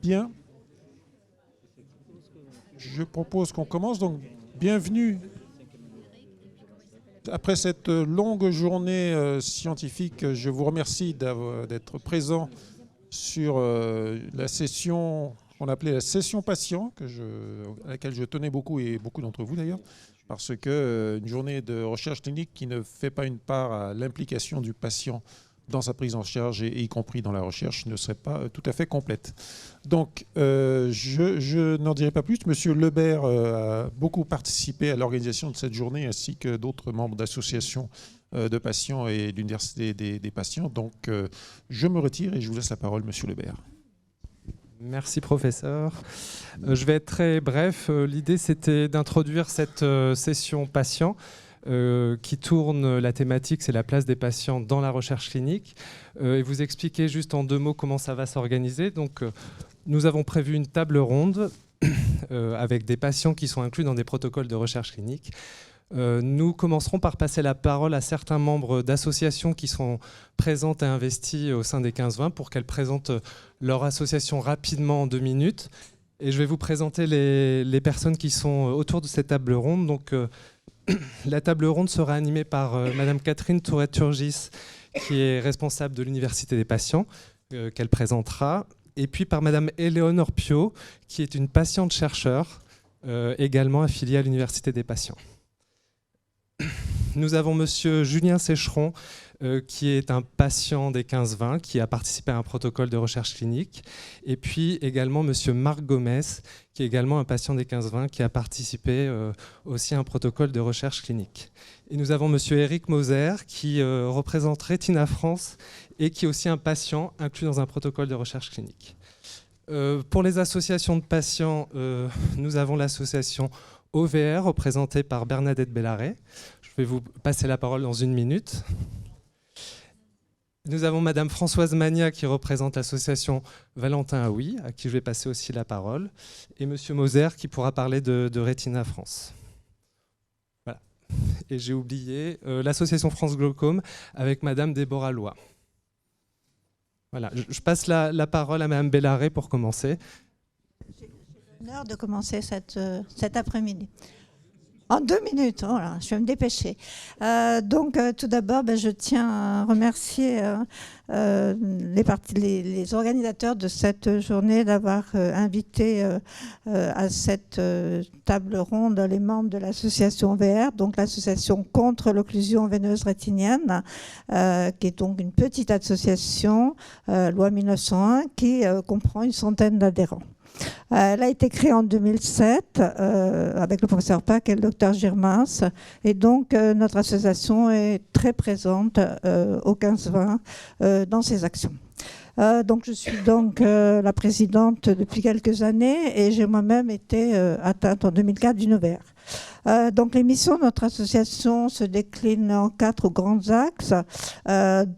Bien. Je propose qu'on commence. Donc, bienvenue. Après cette longue journée scientifique, je vous remercie d'être présent sur la session qu'on appelait la session patient, à laquelle je tenais beaucoup, et beaucoup d'entre vous d'ailleurs, parce qu'une journée de recherche clinique qui ne fait pas une part à l'implication du patient dans sa prise en charge, et y compris dans la recherche, ne serait pas tout à fait complète. Donc, je n'en dirai pas plus. Monsieur Lebert a beaucoup participé à l'organisation de cette journée, ainsi que d'autres membres d'associations de patients et d'université des patients. Donc, je me retire et je vous laisse la parole, monsieur Lebert. Merci, professeur. Je vais être très bref. L'idée, c'était d'introduire cette session patient qui tourne la thématique, c'est la place des patients dans la recherche clinique. Et vous expliquer juste en 2 mots comment ça va s'organiser. Donc, nous avons prévu une table ronde avec des patients qui sont inclus dans des protocoles de recherche clinique. Nous commencerons par passer la parole à certains membres d'associations qui sont présentes et investies au sein des 15-20 pour qu'elles présentent leur association rapidement en 2 minutes. Et je vais vous présenter les personnes qui sont autour de cette table ronde. Donc, la table ronde sera animée par Madame Catherine Tourette-Turgis, qui est responsable de l'Université des patients, qu'elle présentera, et puis par Madame Éléonore Piot, qui est une patiente chercheur, également affiliée à l'Université des patients. Nous avons Monsieur Julien Sécheron, qui est un patient des 15-20, qui a participé à un protocole de recherche clinique. Et puis également Monsieur Marc Gomez, qui est également un patient des 15-20, qui a participé aussi à un protocole de recherche clinique. Et nous avons Monsieur Eric Moser, qui représente Retina France et qui est aussi un patient inclus dans un protocole de recherche clinique. Pour les associations de patients, nous avons l'association OVR, représentée par Bernadette Bellaret. Je vais vous passer la parole dans 1 minute. Nous avons Madame Françoise Magna qui représente l'association Valentin Aoui, à qui je vais passer aussi la parole, et Monsieur Moser qui pourra parler de Retina France. Voilà. Et j'ai oublié l'association France Glaucome avec Madame Déborah Loy. Voilà. Je passe la parole à Madame Bellaret pour commencer. J'ai l'honneur de commencer cet après-midi. En 2 minutes, oh là, je vais me dépêcher. Tout d'abord, je tiens à remercier les organisateurs de cette journée d'avoir invité à cette table ronde les membres de l'association VR, donc l'association contre l'occlusion veineuse rétinienne, qui est donc une petite association, loi 1901, qui comprend une centaine d'adhérents. Elle a été créée en 2007 avec le professeur Pack et le docteur Girmins. Et donc, notre association est très présente au 15-20 dans ses actions. Je suis donc la présidente depuis quelques années et j'ai moi-même été atteinte en 2004 d'une OVR. Les missions de notre association se déclinent en 4 grands axes.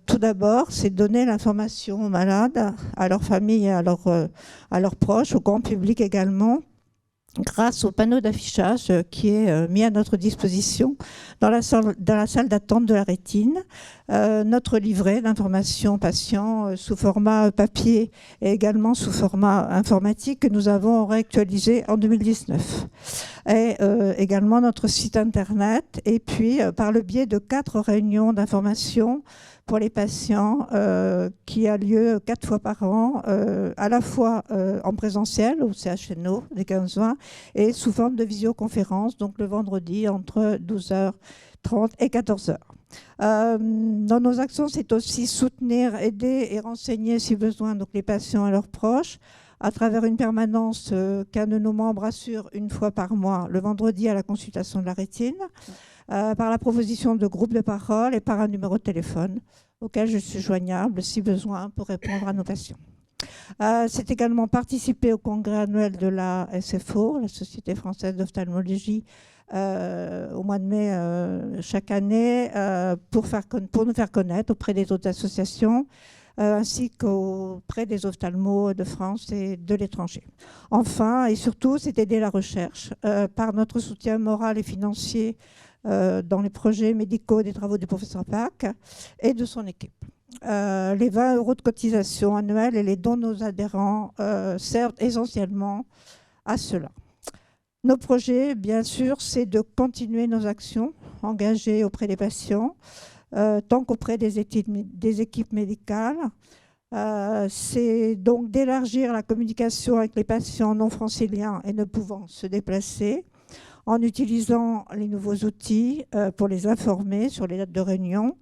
Tout d'abord, c'est donner l'information aux malades, à leurs familles et à leurs proches, au grand public également, grâce au panneau d'affichage qui est mis à notre disposition dans la salle d'attente de la rétine. Notre livret d'information patient sous format papier et également sous format informatique que nous avons réactualisé en 2019. Et également notre site internet, et puis par le biais de 4 réunions d'information pour les patients qui a lieu 4 fois par an, à la fois en présentiel au CHNO des 15-20 et sous forme de visioconférence, donc le vendredi entre 12h30 et 14h. Dans nos actions, c'est aussi soutenir, aider et renseigner si besoin donc les patients et leurs proches à travers une permanence qu'un de nos membres assure 1 fois par mois, le vendredi à la consultation de la rétine, par la proposition de groupes de parole et par un numéro de téléphone auquel je suis joignable si besoin pour répondre à nos patients. C'est également participer au congrès annuel de la SFO, la Société française d'ophtalmologie, au mois de mai chaque année pour nous faire connaître auprès des autres associations ainsi qu'auprès des ophtalmos de France et de l'étranger. Enfin et surtout, c'est aider la recherche par notre soutien moral et financier dans les projets médicaux des travaux du professeur Pack et de son équipe. les 20 € de cotisation annuelle et les dons de nos adhérents servent essentiellement à cela. Nos projets, bien sûr, c'est de continuer nos actions engagées auprès des patients, tant qu'auprès des équipes médicales. C'est donc d'élargir la communication avec les patients non franciliens et ne pouvant se déplacer, en utilisant les nouveaux outils pour les informer sur les dates de réunion,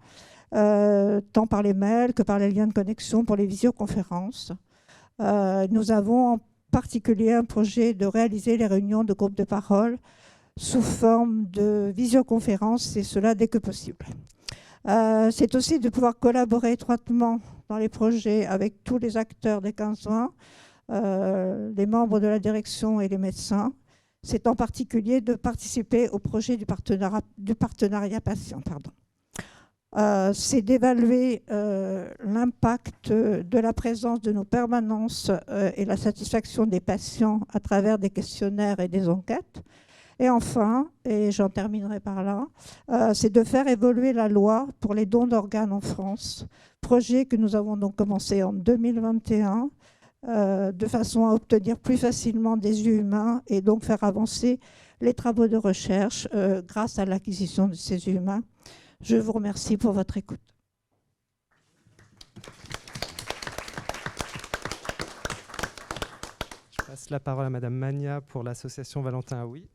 tant par les mails que par les liens de connexion pour les visioconférences. Nous avons en particulier un projet de réaliser les réunions de groupes de parole sous forme de visioconférence, et cela dès que possible. C'est aussi de pouvoir collaborer étroitement dans les projets avec tous les acteurs des 15-20, les membres de la direction et les médecins. C'est en particulier de participer au projet du partenariat patient. C'est d'évaluer l'impact de la présence de nos permanences et la satisfaction des patients à travers des questionnaires et des enquêtes. Et enfin, et j'en terminerai par là, c'est de faire évoluer la loi pour les dons d'organes en France, projet que nous avons donc commencé en 2021, de façon à obtenir plus facilement des yeux humains et donc faire avancer les travaux de recherche grâce à l'acquisition de ces yeux humains. Je vous remercie pour votre écoute. Je passe la parole à Madame Magna pour l'association Valentin Aoui.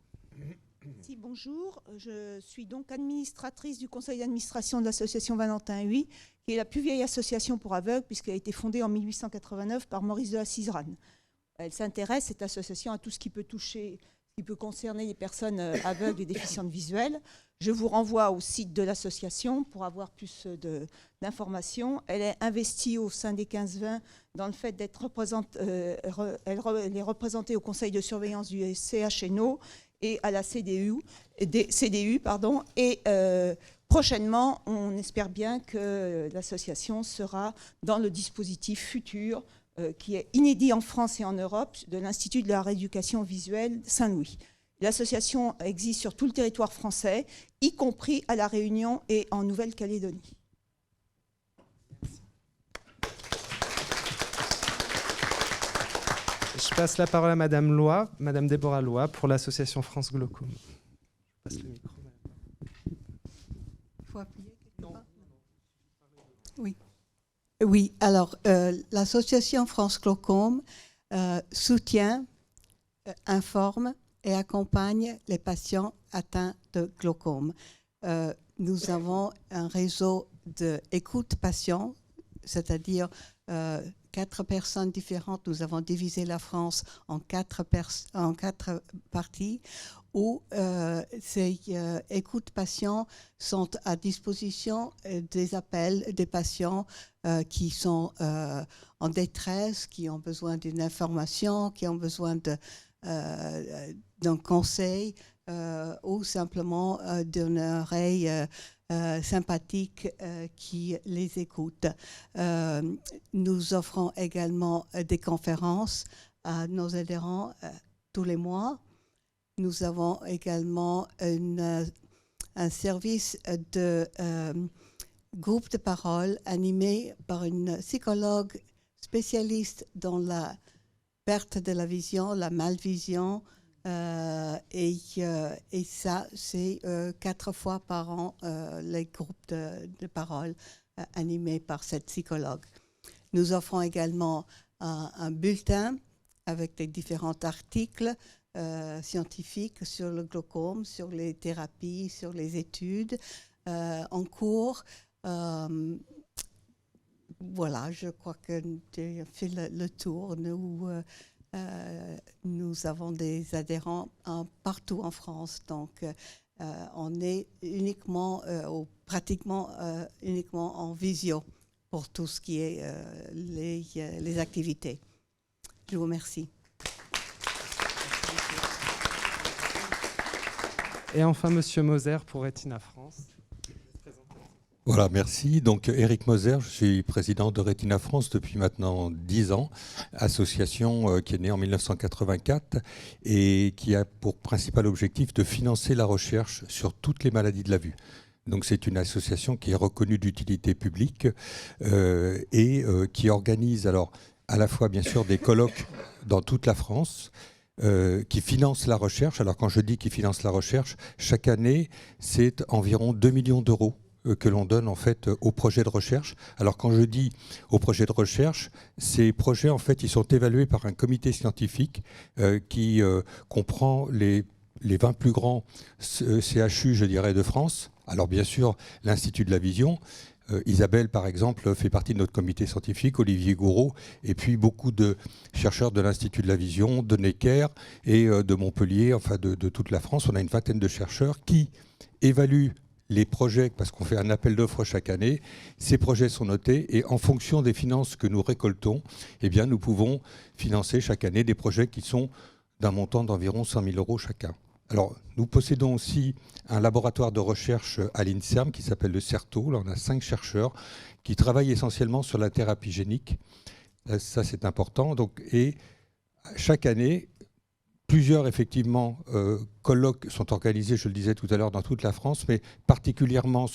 Si, bonjour, je suis donc administratrice du conseil d'administration de l'association Valentin Huy, qui est la plus vieille association pour aveugles puisqu'elle a été fondée en 1889 par Maurice de la Ciserane. Elle s'intéresse, cette association, à tout ce qui peut toucher, qui peut concerner les personnes aveugles et déficientes visuelles. Je vous renvoie au site de l'association pour avoir plus d'informations. Elle est investie au sein des 15-20 dans le fait d'être elle est représentée au conseil de surveillance du CHNO et à la CDU, et prochainement, on espère bien que l'association sera dans le dispositif futur qui est inédit en France et en Europe de l'Institut de la rééducation visuelle Saint-Louis. L'association existe sur tout le territoire français, y compris à La Réunion et en Nouvelle-Calédonie. Je passe la parole à Madame Loy, Madame Déborah Loy, pour l'association France Glaucome. Je passe le micro. Il faut appuyer quelque part. Oui. Oui, alors l'association France Glaucome soutient, informe et accompagne les patients atteints de glaucome. Nous avons un réseau d'écoute patients, c'est-à-dire 4 personnes différentes. Nous avons divisé la France en 4 parties où ces écoutes patients sont à disposition des appels des patients qui sont en détresse, qui ont besoin d'une information, qui ont besoin d'un conseil ou simplement d'une oreille sympathique qui les écoute. Nous offrons également des conférences à nos adhérents tous les mois. Nous avons également un service de groupe de parole animé par une psychologue spécialiste dans la perte de la vision, la malvision, et ça, c'est 4 fois par an les groupes de parole animés par cette psychologue. Nous offrons également un bulletin avec des différents articles scientifiques sur le glaucome, sur les thérapies, sur les études en cours. Voilà, je crois que j'ai fait le tour. Nous avons des adhérents partout en France, donc on est uniquement ou pratiquement uniquement en visio pour tout ce qui est les activités. Je vous remercie. Et enfin, Monsieur Moser pour Retina France. Voilà, merci. Donc, Éric Moser, je suis président de Retina France depuis maintenant 10 ans, association qui est née en 1984 et qui a pour principal objectif de financer la recherche sur toutes les maladies de la vue. Donc c'est une association qui est reconnue d'utilité publique et qui organise alors à la fois bien sûr des colloques dans toute la France, qui finance la recherche. Alors quand je dis qui finance la recherche, chaque année c'est environ 2 millions d'euros que l'on donne en fait aux projets de recherche. Alors quand je dis aux projets de recherche, ces projets en fait ils sont évalués par un comité scientifique qui comprend les 20 plus grands CHU, je dirais, de France. Alors bien sûr l'Institut de la Vision. Isabelle, par exemple, fait partie de notre comité scientifique, Olivier Gouraud, et puis beaucoup de chercheurs de l'Institut de la Vision, de Necker et de Montpellier, enfin de toute la France. On a une vingtaine de chercheurs qui évaluent les projets, parce qu'on fait un appel d'offres chaque année. Ces projets sont notés et en fonction des finances que nous récoltons, eh bien, nous pouvons financer chaque année des projets qui sont d'un montant d'environ 100 000 euros chacun. Alors, nous possédons aussi un laboratoire de recherche à l'INSERM qui s'appelle le CERTO. Là, on a 5 chercheurs qui travaillent essentiellement sur la thérapie génique. Ça, c'est important. Donc, et chaque année, plusieurs, effectivement, colloques sont organisés, je le disais tout à l'heure, dans toute la France, mais particulièrement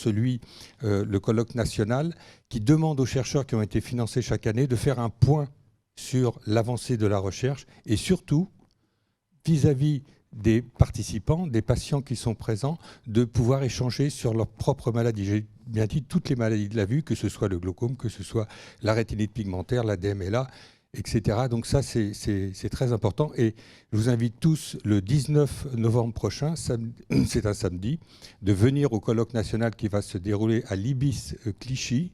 le colloque national, qui demande aux chercheurs qui ont été financés chaque année de faire un point sur l'avancée de la recherche et surtout, vis-à-vis des participants, des patients qui sont présents, de pouvoir échanger sur leurs propres maladies. J'ai bien dit toutes les maladies de la vue, que ce soit le glaucome, que ce soit la rétinite pigmentaire, la DMLA, etc. Donc ça, c'est très important. Et je vous invite tous, le 19 novembre prochain, c'est un samedi, de venir au colloque national qui va se dérouler à l'Ibis Clichy,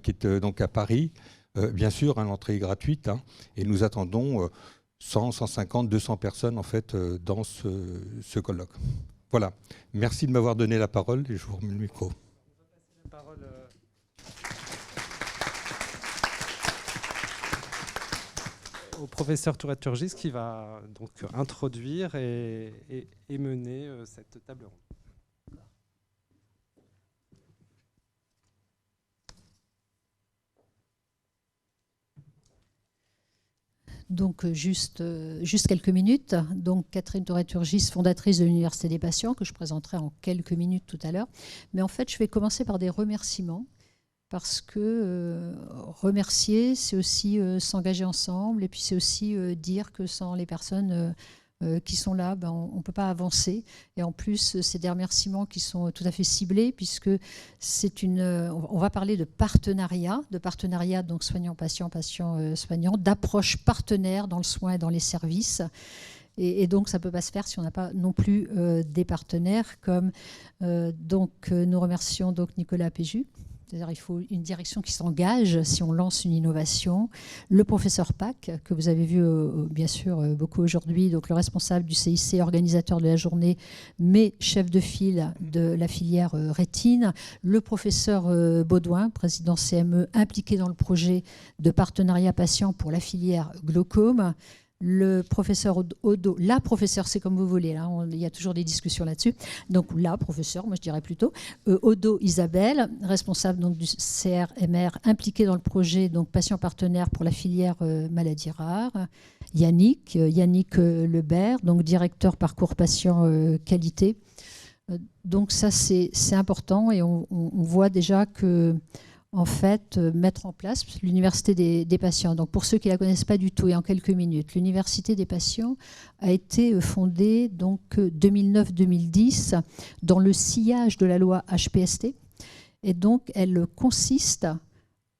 qui est donc à Paris. Bien sûr, l'entrée est gratuite. Et nous attendons 100, 150, 200 personnes en fait dans ce colloque. Voilà. Merci de m'avoir donné la parole et je vous remets le micro. Au professeur Tourette-Turgis qui va donc introduire et mener cette table ronde. Donc, juste quelques minutes. Donc, Catherine Tourette-Turgis, fondatrice de l'Université des patients, que je présenterai en quelques minutes tout à l'heure. Mais en fait, je vais commencer par des remerciements, parce que remercier, c'est aussi s'engager ensemble, et puis c'est aussi dire que sans les personnes qui sont là, on ne peut pas avancer. Et en plus, c'est des remerciements qui sont tout à fait ciblés, puisque on va parler de partenariat donc soignant-patient, patient-soignant, d'approche partenaire dans le soin et dans les services. Et donc, ça ne peut pas se faire si on n'a pas non plus des partenaires comme nous remercions donc Nicolas Péju. C'est-à-dire il faut une direction qui s'engage si on lance une innovation. Le professeur Pack, que vous avez vu bien sûr beaucoup aujourd'hui, donc le responsable du CIC, organisateur de la journée, mais chef de file de la filière rétine. Le professeur Baudouin, président CME, impliqué dans le projet de partenariat patient pour la filière glaucome. Le professeur Odo, la professeure, c'est comme vous voulez, là, il y a toujours des discussions là-dessus. Donc la professeure, moi je dirais plutôt, Odo Isabelle, responsable donc, du CRMR, impliqué dans le projet donc patient partenaire pour la filière maladies rares. Yannick Lebert, donc directeur parcours patient qualité. Donc ça c'est important et on voit déjà que en fait, mettre en place l'Université des patients. Donc, pour ceux qui ne la connaissent pas du tout, et en quelques minutes, l'Université des patients a été fondée donc 2009-2010 dans le sillage de la loi HPST. Et donc, elle consiste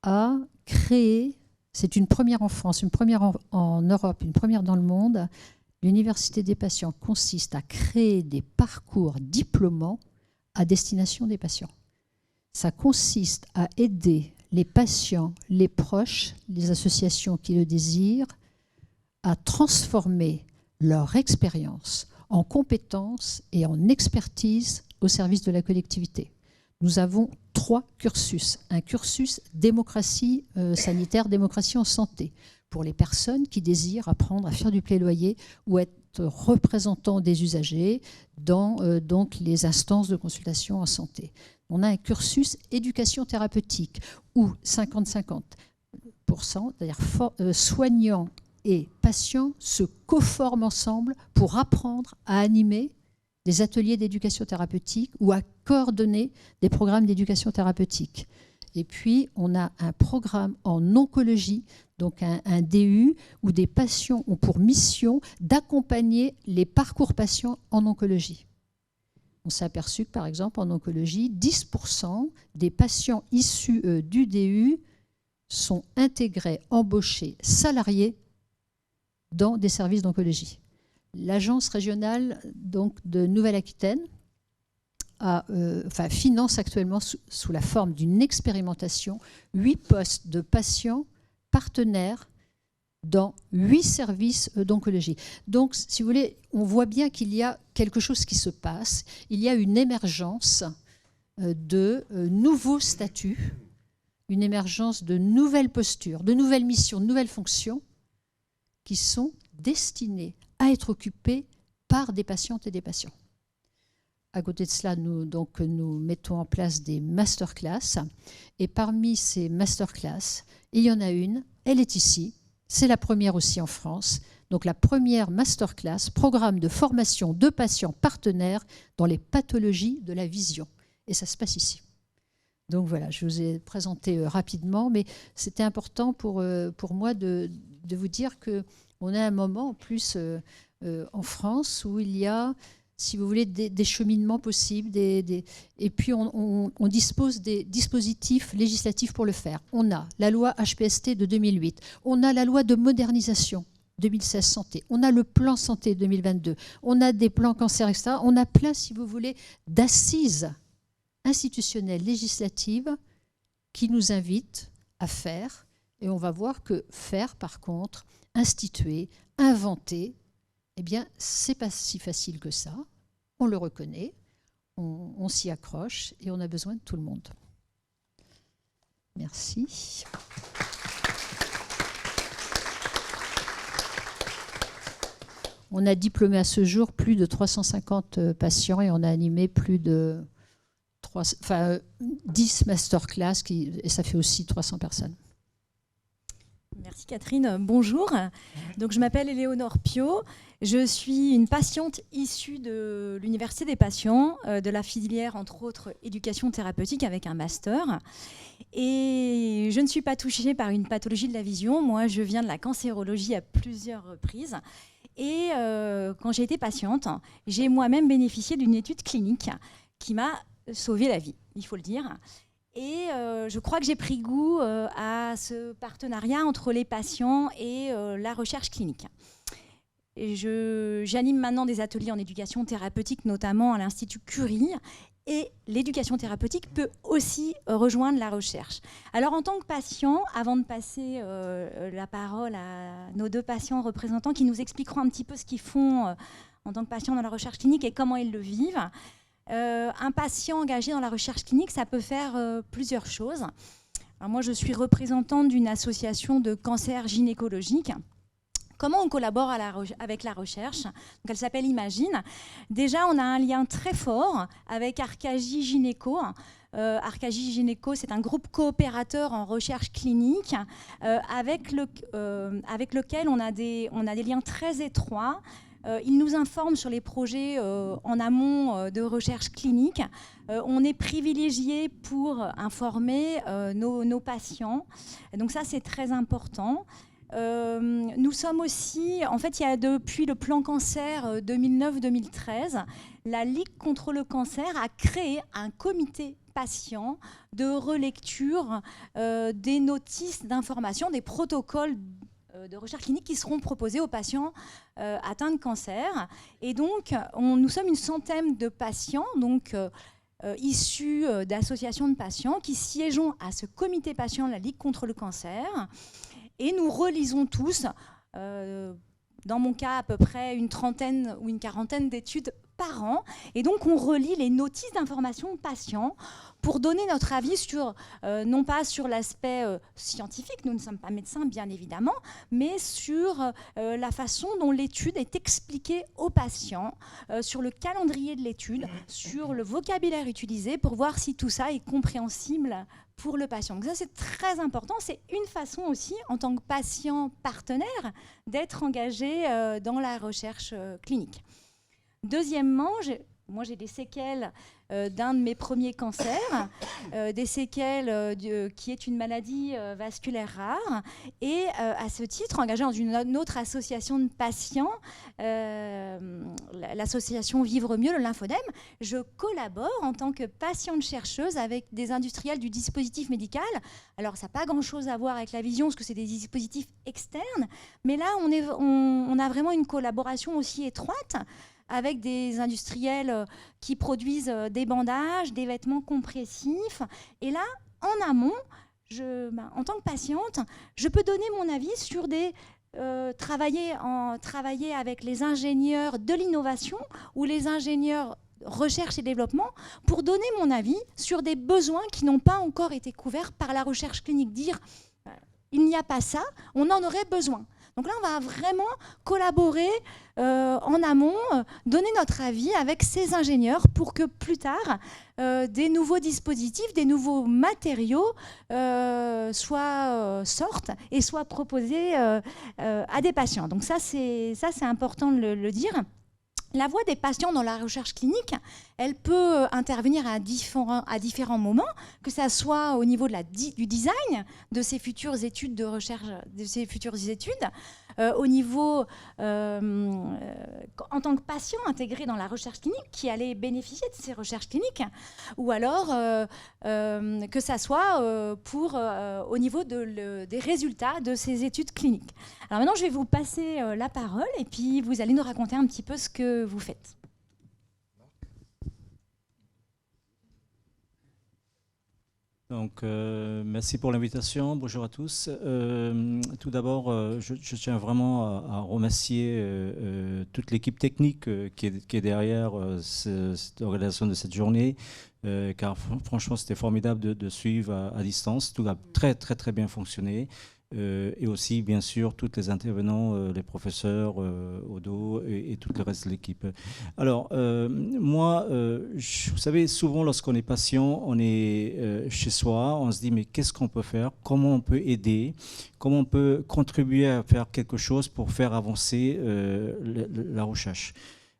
à créer, c'est une première en France, une première en Europe, une première dans le monde. L'Université des patients consiste à créer des parcours diplômants à destination des patients. Ça consiste à aider les patients, les proches, les associations qui le désirent, à transformer leur expérience en compétences et en expertise au service de la collectivité. Nous avons 3 cursus. Un cursus démocratie sanitaire, démocratie en santé, pour les personnes qui désirent apprendre à faire du plaidoyer ou être représentants des usagers dans donc les instances de consultation en santé. On a un cursus éducation thérapeutique où 50-50%, c'est-à-dire soignants et patients se coforment ensemble pour apprendre à animer des ateliers d'éducation thérapeutique ou à coordonner des programmes d'éducation thérapeutique. Et puis, on a un programme en oncologie, donc un DU, où des patients ont pour mission d'accompagner les parcours patients en oncologie. On s'est aperçu que, par exemple, en oncologie, 10% des patients issus du DU sont intégrés, embauchés, salariés dans des services d'oncologie. L'agence régionale donc, de Nouvelle-Aquitaine finance actuellement sous la forme d'une expérimentation 8 postes de patients partenaires dans 8 services d'oncologie. Donc, si vous voulez, on voit bien qu'il y a quelque chose qui se passe. Il y a une émergence de nouveaux statuts, une émergence de nouvelles postures, de nouvelles missions, de nouvelles fonctions qui sont destinées à être occupées par des patientes et des patients. À côté de cela, nous mettons en place des masterclass. Et parmi ces masterclass, il y en a une, elle est ici. C'est la première aussi en France. Donc la première masterclass, programme de formation de patients partenaires dans les pathologies de la vision. Et ça se passe ici. Donc voilà, je vous ai présenté rapidement, mais c'était important pour moi de vous dire qu'on a un moment en plus en France où il y a, si vous voulez, des cheminements possibles, et puis on dispose des dispositifs législatifs pour le faire. On a la loi HPST de 2008, on a la loi de modernisation 2016 santé, on a le plan santé 2022, on a des plans cancer, etc. On a plein, si vous voulez, d'assises institutionnelles, législatives, qui nous invitent à faire, et on va voir que faire, par contre, instituer, inventer, eh bien, c'est pas si facile que ça. On le reconnaît, on s'y accroche et on a besoin de tout le monde. Merci. On a diplômé à ce jour plus de 350 patients et on a animé plus de 10 masterclass et ça fait aussi 300 personnes. Merci Catherine, bonjour. Donc, je m'appelle Éléonore Piot, je suis une patiente issue de l'Université des patients, de la filière entre autres éducation thérapeutique avec un master. Et je ne suis pas touchée par une pathologie de la vision, moi je viens de la cancérologie à plusieurs reprises. Et quand j'ai été patiente, j'ai moi-même bénéficié d'une étude clinique qui m'a sauvé la vie, il faut le dire. Et je crois que j'ai pris goût à ce partenariat entre les patients et la recherche clinique. J'anime maintenant des ateliers en éducation thérapeutique, notamment à l'Institut Curie. Et l'éducation thérapeutique peut aussi rejoindre la recherche. Alors en tant que patient, avant de passer la parole à nos 2 patients représentants qui nous expliqueront un petit peu ce qu'ils font en tant que patient dans la recherche clinique et comment ils le vivent, un patient engagé dans la recherche clinique, ça peut faire plusieurs choses. Alors moi, je suis représentante d'une association de cancer gynécologique. Comment on collabore avec la recherche? Donc, elle s'appelle Imagine. Déjà, on a un lien très fort avec Arcagie Gynéco. Arcagie Gynéco, c'est un groupe coopérateur en recherche clinique avec lequel on a des liens très étroits. Ils nous informent sur les projets en amont de recherche clinique. On est privilégié pour informer nos patients. Donc ça, c'est très important. Nous sommes aussi, en fait, il y a depuis le plan cancer 2009-2013, la Ligue contre le cancer a créé un comité patient de relecture des notices d'information, des protocoles de recherche clinique qui seront proposés aux patients atteints de cancer. Et donc, nous sommes une centaine de patients, donc issus d'associations de patients qui siégeons à ce comité patient de la Ligue contre le cancer. Et nous relisons tous, dans mon cas, à peu près une trentaine ou une quarantaine d'études par an. Et donc, on relit les notices d'information patients pour donner notre avis sur, non pas sur l'aspect scientifique, nous ne sommes pas médecins, bien évidemment, mais sur la façon dont l'étude est expliquée aux patients, sur le calendrier de l'étude, sur le vocabulaire utilisé, pour voir si tout ça est compréhensible pour le patient. Donc ça, c'est très important. C'est une façon aussi, en tant que patient partenaire, d'être engagé dans la recherche clinique. Deuxièmement, moi j'ai des séquelles d'un de mes premiers cancers, des séquelles qui est une maladie vasculaire rare, et à ce titre, engagée dans une autre association de patients, l'association Vivre Mieux, le Lymphodème, je collabore en tant que patiente chercheuse avec des industriels du dispositif médical. Alors ça n'a pas grand-chose à voir avec la vision, parce que c'est des dispositifs externes, mais là on a vraiment une collaboration aussi étroite avec des industriels qui produisent des bandages, des vêtements compressifs. Et là, en amont, en tant que patiente, je peux donner mon avis sur travailler avec les ingénieurs de l'innovation ou les ingénieurs recherche et développement pour donner mon avis sur des besoins qui n'ont pas encore été couverts par la recherche clinique. Dire il n'y a pas ça, on en aurait besoin. Donc là, on va vraiment collaborer en amont, donner notre avis avec ces ingénieurs pour que plus tard, des nouveaux dispositifs, des nouveaux matériaux sortent et soient proposés à des patients. Donc ça, c'est important de le dire. La voix des patients dans la recherche clinique, elle peut intervenir à différents moments, que ça soit au niveau du design de ces futures études de recherche, de ces futures études, au niveau en tant que patient intégré dans la recherche clinique qui allait bénéficier de ces recherches cliniques, ou alors que ça soit au niveau des résultats de ces études cliniques. Alors maintenant, je vais vous passer la parole et puis vous allez nous raconter un petit peu ce que vous faites. Donc, merci pour l'invitation. Bonjour à tous. Tout d'abord, je tiens vraiment à remercier toute l'équipe technique qui est derrière cette organisation de cette journée, car franchement, c'était formidable de suivre à distance. Tout a très, très, très bien fonctionné. Et aussi, bien sûr, tous les intervenants, les professeurs, Odo et tout le reste de l'équipe. Alors, moi, vous savez, souvent, lorsqu'on est patient, on est chez soi, on se dit, mais qu'est-ce qu'on peut faire? Comment on peut aider? Comment on peut contribuer à faire quelque chose pour faire avancer la recherche?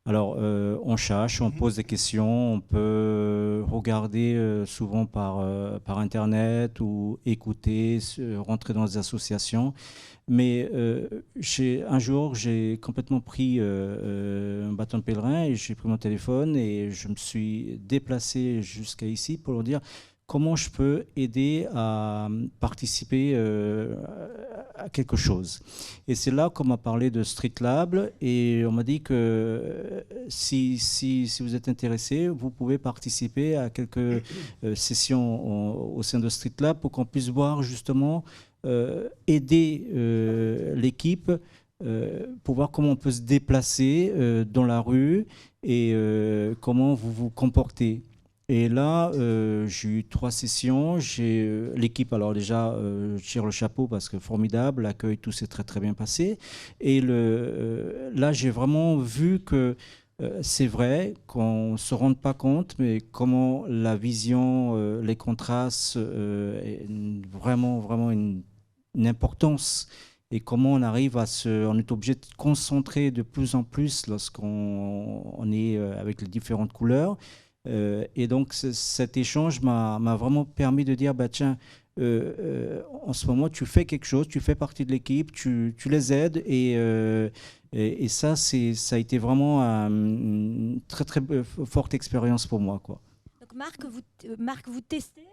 Alors, on cherche, on pose des questions, on peut regarder souvent par Internet ou écouter, rentrer dans des associations. Mais un jour, j'ai complètement pris un bâton de pèlerin et j'ai pris mon téléphone et je me suis déplacé jusqu'à ici pour leur dire comment je peux aider à participer à quelque chose. Et c'est là qu'on m'a parlé de Street Lab et on m'a dit que si vous êtes intéressé, vous pouvez participer à quelques sessions au sein de Street Lab pour qu'on puisse voir justement aider l'équipe pour voir comment on peut se déplacer dans la rue et comment vous vous comportez. Et là, j'ai eu 3 sessions. J'ai l'équipe, alors déjà, je tire le chapeau parce que formidable, l'accueil, tout s'est très très bien passé. Et là, j'ai vraiment vu que c'est vrai qu'on ne se rend pas compte, mais comment la vision, les contrastes, vraiment, vraiment une importance. Et comment on arrive on est obligé de concentrer de plus en plus lorsqu'on est avec les différentes couleurs. Et donc cet échange m'a vraiment permis de dire, bah, tiens, en ce moment tu fais quelque chose, tu fais partie de l'équipe, tu les aides et ça a été vraiment une très très forte expérience pour moi, quoi. Donc Marc, vous testez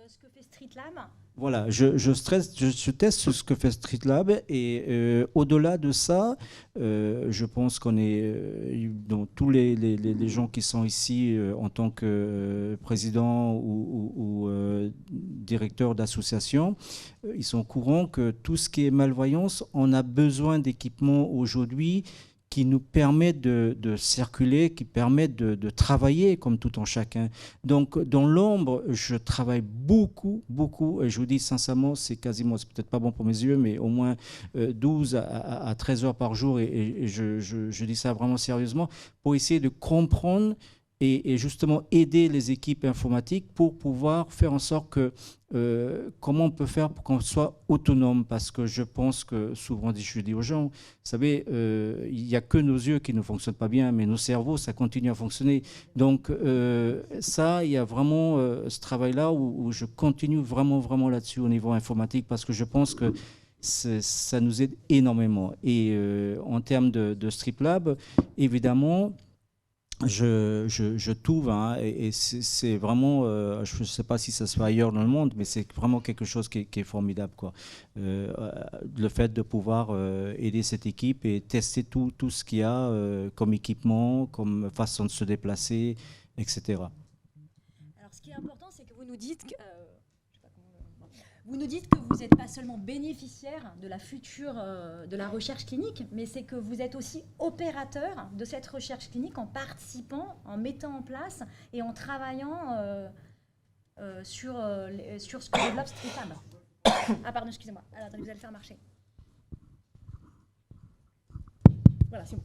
ce que fait Street Lab. Voilà, je teste ce que fait Street Lab et au-delà de ça, je pense qu'on est dans tous les gens qui sont ici en tant que président ou directeur d'association, ils sont au courant que tout ce qui est malvoyance, on a besoin d'équipements aujourd'hui qui nous permettent de circuler, qui permettent de travailler comme tout en chacun. Donc, dans l'ombre, je travaille beaucoup, beaucoup, et je vous dis sincèrement, c'est peut-être pas bon pour mes yeux, mais au moins 12 à 13 heures par jour, et je dis ça vraiment sérieusement, pour essayer de comprendre et justement aider les équipes informatiques pour pouvoir faire en sorte que comment on peut faire pour qu'on soit autonome, parce que je pense que souvent je dis aux gens, vous savez, il n'y a que nos yeux qui ne fonctionnent pas bien, mais nos cerveaux, ça continue à fonctionner. Donc ça, il y a vraiment ce travail-là où je continue vraiment là-dessus au niveau informatique, parce que je pense que ça nous aide énormément. Et en termes de StripLab, évidemment, je trouve, hein, et c'est vraiment, je ne sais pas si ça se fait ailleurs dans le monde, mais c'est vraiment quelque chose qui est formidable, quoi. Le fait de pouvoir aider cette équipe et tester tout ce qu'il y a comme équipement, comme façon de se déplacer, etc. Alors, ce qui est important, c'est que vous nous dites que... Vous nous dites que vous n'êtes pas seulement bénéficiaire de la future de la recherche clinique, mais c'est que vous êtes aussi opérateur de cette recherche clinique en participant, en mettant en place et en travaillant sur ce que développe StripLab. Ah pardon, excusez-moi. Alors, attendez, vous allez le faire marcher. Voilà, c'est bon.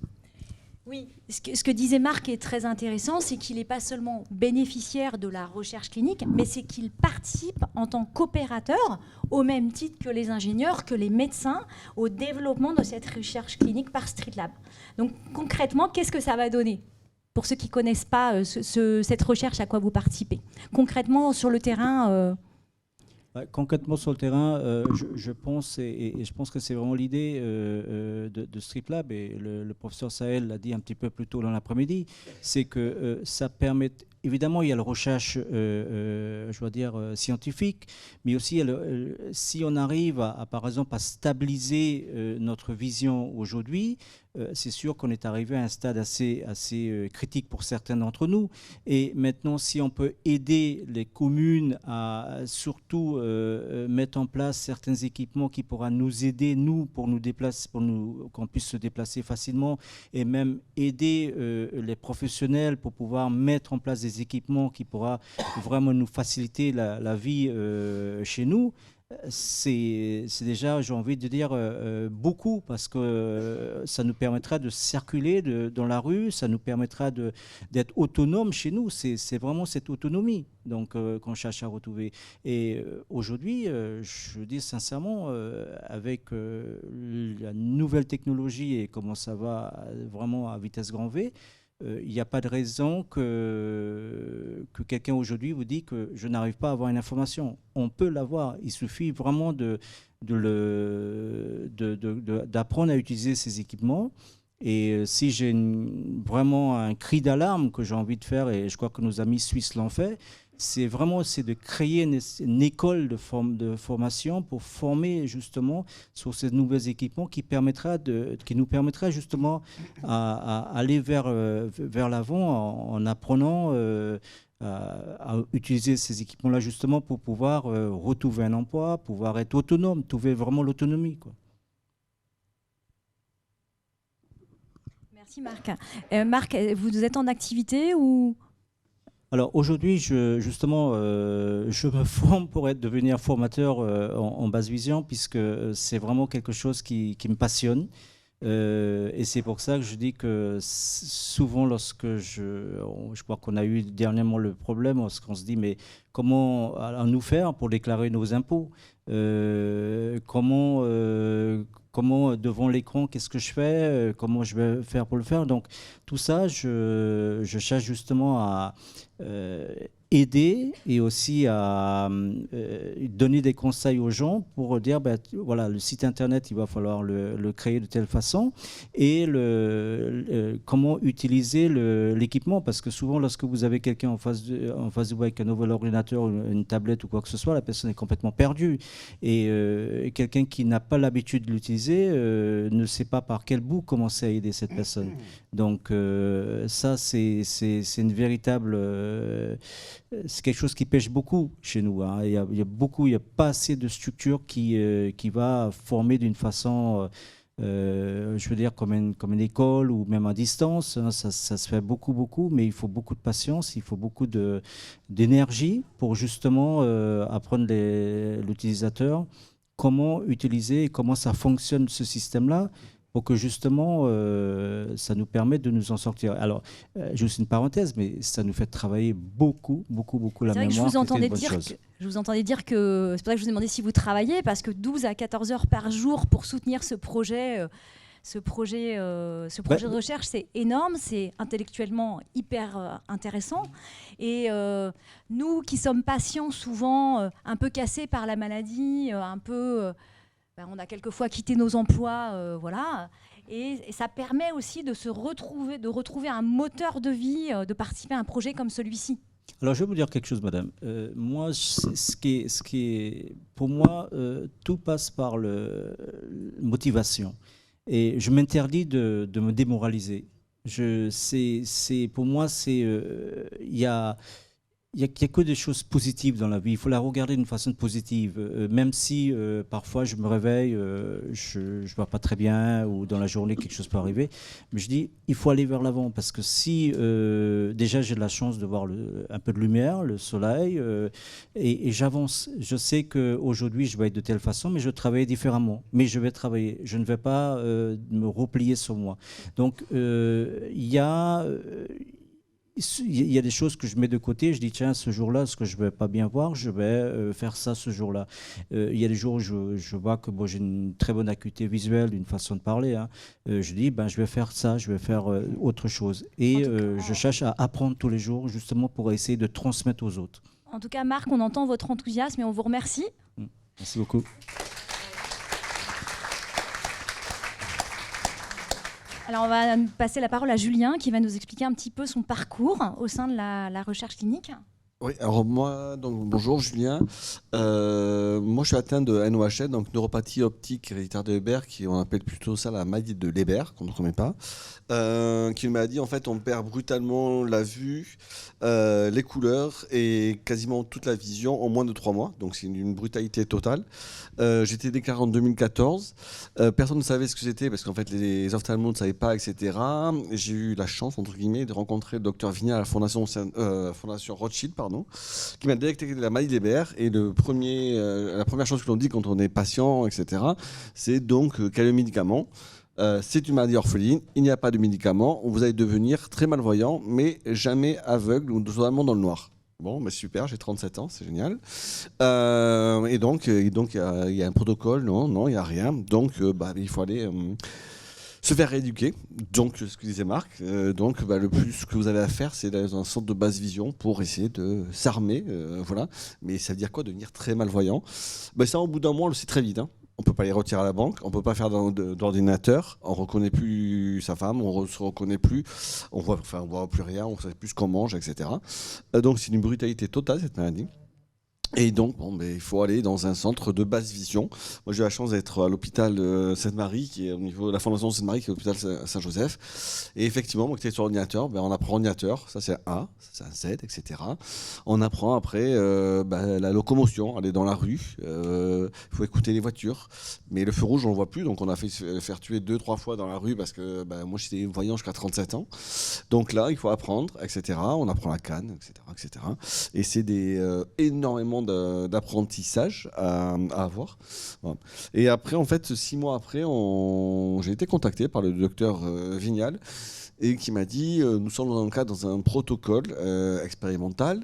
Oui, ce que disait Marc est très intéressant, c'est qu'il n'est pas seulement bénéficiaire de la recherche clinique, mais c'est qu'il participe en tant qu'opérateur, au même titre que les ingénieurs, que les médecins, au développement de cette recherche clinique par StripLab. Donc concrètement, qu'est-ce que ça va donner ? Pour ceux qui ne connaissent pas cette recherche, à quoi vous participez. Concrètement, sur le terrain... Concrètement sur le terrain, je pense, et je pense que c'est vraiment l'idée de StripLab, et le professeur Sahel l'a dit un petit peu plus tôt dans l'après-midi, c'est que ça permet, évidemment il y a la recherche, je dois dire, scientifique, mais aussi si on arrive par exemple à stabiliser notre vision aujourd'hui, c'est sûr qu'on est arrivé à un stade assez critique pour certains d'entre nous. Et maintenant, si on peut aider les communes à surtout mettre en place certains équipements qui pourra nous aider, nous, pour nous déplacer, qu'on puisse se déplacer facilement, et même aider les professionnels pour pouvoir mettre en place des équipements qui pourra vraiment nous faciliter la vie chez nous, c'est déjà, j'ai envie de dire, beaucoup, parce que ça nous permettra de circuler dans la rue, ça nous permettra d'être autonome chez nous. C'est vraiment cette autonomie qu'on cherche à retrouver. Et aujourd'hui, je dis sincèrement, avec la nouvelle technologie et comment ça va vraiment à vitesse grand V, il n'y a pas de raison que quelqu'un aujourd'hui vous dit que je n'arrive pas à avoir une information. On peut l'avoir. Il suffit vraiment d'apprendre à utiliser ces équipements. Et si j'ai vraiment un cri d'alarme que j'ai envie de faire, et je crois que nos amis suisses l'ont fait, c'est de créer une école de formation pour former justement sur ces nouveaux équipements qui nous permettra justement à aller vers l'avant en apprenant à utiliser ces équipements-là justement pour pouvoir retrouver un emploi, pouvoir être autonome, trouver vraiment l'autonomie, quoi. Merci Marc. Marc, vous êtes en activité ou... Alors aujourd'hui, je me forme pour devenir formateur en basse vision, puisque c'est vraiment quelque chose qui me passionne. Et c'est pour ça que je dis que souvent, lorsque je crois qu'on a eu dernièrement le problème, lorsqu'on se dit mais comment allons-nous faire pour déclarer nos impôts, comment devant l'écran, qu'est-ce que je fais, comment je vais faire pour le faire. Donc tout ça, je cherche justement à aider et aussi à donner des conseils aux gens pour dire voilà, le site internet, il va falloir le créer de telle façon, et comment utiliser l'équipement, parce que souvent lorsque vous avez quelqu'un en face de vous avec un nouvel ordinateur, une tablette ou quoi que ce soit, la personne est complètement perdue, et quelqu'un qui n'a pas l'habitude de l'utiliser ne sait pas par quel bout commencer à aider cette personne. Donc ça, c'est une véritable... c'est quelque chose qui pêche beaucoup chez nous, hein. Il y a pas assez de structures qui va former d'une façon, je veux dire, comme une école ou même à distance, hein. Ça se fait beaucoup, mais il faut beaucoup de patience, il faut beaucoup d'énergie pour justement apprendre l'utilisateur comment utiliser et comment ça fonctionne ce système-là. pour que justement ça nous permette de nous en sortir. Alors, juste une parenthèse, mais ça nous fait travailler beaucoup la mémoire. Je vous entendais dire que, c'est pour ça que je vous ai demandé si vous travaillez, parce que 12 à 14 heures par jour pour soutenir ce projet de recherche, c'est énorme, c'est intellectuellement hyper intéressant. Et nous qui sommes patients, souvent un peu cassés par la maladie, on a quelquefois quitté nos emplois, voilà. Et ça permet aussi de retrouver un moteur de vie, de participer à un projet comme celui-ci. Alors, je vais vous dire quelque chose, madame. Moi, pour moi, tout passe par la motivation. Et je m'interdis de me démoraliser. Pour moi, il n'y a que des choses positives dans la vie. Il faut la regarder d'une façon positive. Même si parfois je me réveille, je ne vois pas très bien, ou dans la journée quelque chose peut arriver. Mais je dis, il faut aller vers l'avant. Parce que si déjà j'ai de la chance de voir un peu de lumière, le soleil, et j'avance. Je sais qu'aujourd'hui je vais être de telle façon, mais je vais travailler différemment. Mais je vais travailler. Je ne vais pas me replier sur moi. Donc il y a des choses que je mets de côté. Je dis, tiens, ce jour-là, ce que je ne vais pas bien voir, je vais faire ça ce jour-là. Il y a des jours où je vois que j'ai une très bonne acuité visuelle, une façon de parler. Hein. Je dis, je vais faire ça, je vais faire autre chose. Et je cherche à apprendre tous les jours, justement, pour essayer de transmettre aux autres. En tout cas, Marc, on entend votre enthousiasme et on vous remercie. Merci beaucoup. Alors, on va passer la parole à Julien qui va nous expliquer un petit peu son parcours au sein de la recherche clinique. Oui, alors moi, bonjour Julien. Moi, je suis atteint de NOHL, donc neuropathie optique héréditaire de Leber, on appelle plutôt ça la maladie de Leber, qu'on ne connaît pas, qui est une maladie, en fait, on perd brutalement la vue, les couleurs et quasiment toute la vision en moins de 3 mois. Donc, c'est une brutalité totale. J'ai été déclaré en 2014. Personne ne savait ce que c'était parce qu'en fait, les ophtalmos ne savaient pas, etc. J'ai eu la chance, entre guillemets, de rencontrer le docteur Vignal à la Fondation Rothschild, qui m'a détecté la maladie de Leber. Et la première chose que l'on dit quand on est patient, etc., c'est donc quel est le médicament. C'est une maladie orpheline, il n'y a pas de médicament, vous allez devenir très malvoyant, mais jamais aveugle ou totalement dans le noir. Bon, super, j'ai 37 ans, c'est génial. Et donc, il y a un protocole, non, il n'y a rien. Donc, il faut aller se faire rééduquer. Donc, ce que disait Marc, le plus que vous avez à faire, c'est d'aller dans un centre de basse vision pour essayer de s'armer. Voilà. Mais ça veut dire quoi, devenir très malvoyant? Ça, au bout d'un mois, on le sait très vite. Hein. On ne peut pas les retirer à la banque, on ne peut pas faire d'ordinateur, on ne reconnaît plus sa femme, on ne se reconnaît plus, on ne voit plus rien, on ne sait plus ce qu'on mange, etc. Donc c'est une brutalité totale cette maladie. Et donc, il faut aller dans un centre de basse vision. Moi, j'ai eu la chance d'être à l'hôpital Sainte-Marie, qui est au niveau de la Fondation Sainte-Marie, qui est l'hôpital Saint-Joseph. Et effectivement, moi, qui étais sur l'ordinateur, on apprend ordinateur, ça c'est un A, ça c'est un Z, etc. On apprend après la locomotion, aller dans la rue, il faut écouter les voitures. Mais le feu rouge, on ne le voit plus, donc on a fait faire tuer 2-3 fois dans la rue, parce que moi, j'étais voyant jusqu'à 37 ans. Donc là, il faut apprendre, etc. On apprend la canne, etc. Et c'est énormément d'apprentissage à avoir. Voilà. Et après, en fait, 6 mois après, j'ai été contacté par le docteur Vignal et qui m'a dit nous sommes dans un protocole expérimental.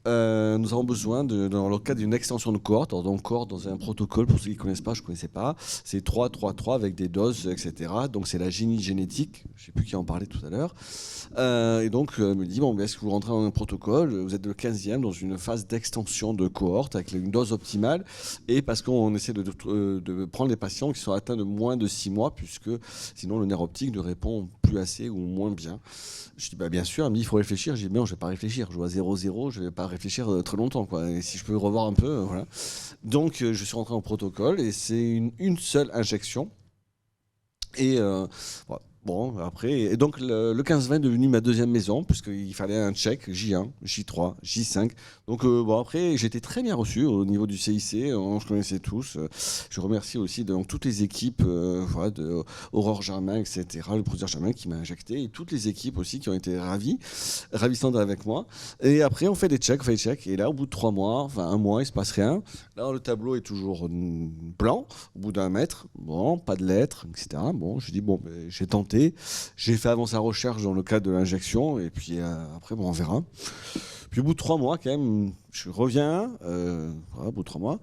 Nous avons besoin, dans le cadre d'une extension de cohorte, donc cohorte dans un protocole, pour ceux qui ne connaissent pas, je ne connaissais pas, c'est 3-3-3 avec des doses, etc. Donc c'est la génétique, je ne sais plus qui en parlait tout à l'heure. Et donc elle me dit, est-ce que vous rentrez dans un protocole, vous êtes le 15e dans une phase d'extension de cohorte avec une dose optimale, et parce qu'on essaie de prendre les patients qui sont atteints de moins de 6 mois, puisque sinon le nerf optique ne répond plus assez ou moins bien. Je dis bien sûr, elle me dit il faut réfléchir. Je dis non, je ne vais pas réfléchir, je vois 0-0, je ne vais pas réfléchir très longtemps, quoi. Et si je peux revoir un peu, voilà. Donc je suis rentré en protocole et c'est une seule injection. Et voilà. Bon, après, et donc le 15-20 est devenu ma deuxième maison, puisqu'il fallait un check J1, J3, J5. Donc bon, après, j'étais très bien reçu au niveau du CIC, on se connaissait tous. Je remercie aussi donc, toutes les équipes, voilà, de Aurore Germain, etc., le professeur Germain qui m'a injecté, et toutes les équipes aussi qui ont été ravissantes avec moi. Et après, on fait des checks, et là, au bout de 3 mois, enfin 1 mois, il se passe rien. Là, le tableau est toujours blanc, au bout d'1 mètre, bon, pas de lettres, etc. Bon, je dis, bon, ben, j'ai tenté. J'ai fait avancer la recherche dans le cadre de l'injection et puis après, bon, on verra. Puis au bout de 3 mois, quand même, je reviens, voilà, au bout de 3 mois.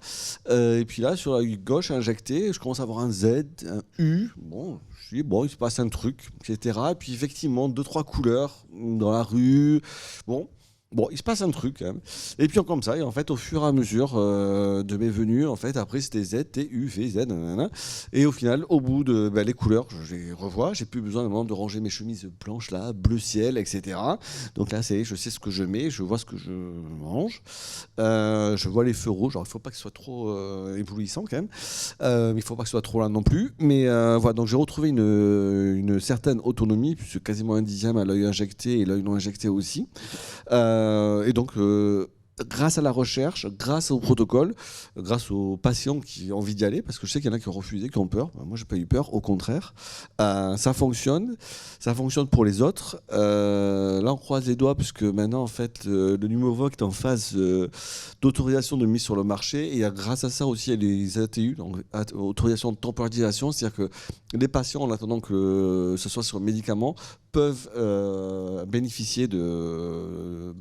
Et puis là, sur la gauche, injecté, je commence à avoir un Z, un U. Bon, je dis, bon, il se passe un truc, etc. Et puis effectivement, 2-3 couleurs dans la rue. Bon, il se passe un truc quand même. Et puis comme ça, et en fait, au fur et à mesure de mes venues, en fait, après c'était Z, T, U, V, Z, nanana. Et au final, au bout de les couleurs, je les revois. J'ai plus besoin de ranger mes chemises blanches là, bleu ciel, etc. Donc là, je sais ce que je mets, je vois ce que je mange. Je vois les feux rouges. Alors, il ne faut pas que ce soit trop éblouissant quand même. Il ne faut pas que ce soit trop là non plus. Mais voilà, donc j'ai retrouvé une certaine autonomie, puisque quasiment 1/10 à l'œil injecté et l'œil non injecté aussi. Et donc, grâce à la recherche, grâce au protocole, grâce aux patients qui ont envie d'y aller, parce que je sais qu'il y en a qui ont refusé, qui ont peur. Moi, j'ai pas eu peur, au contraire. Ça fonctionne pour les autres. Là, on croise les doigts, puisque maintenant, en fait, le Numovoc est en phase d'autorisation de mise sur le marché. Et grâce à ça aussi, il y a les ATU, donc autorisation de temporisation, c'est-à-dire que les patients, en attendant que ce soit sur le médicament, peuvent bénéficier de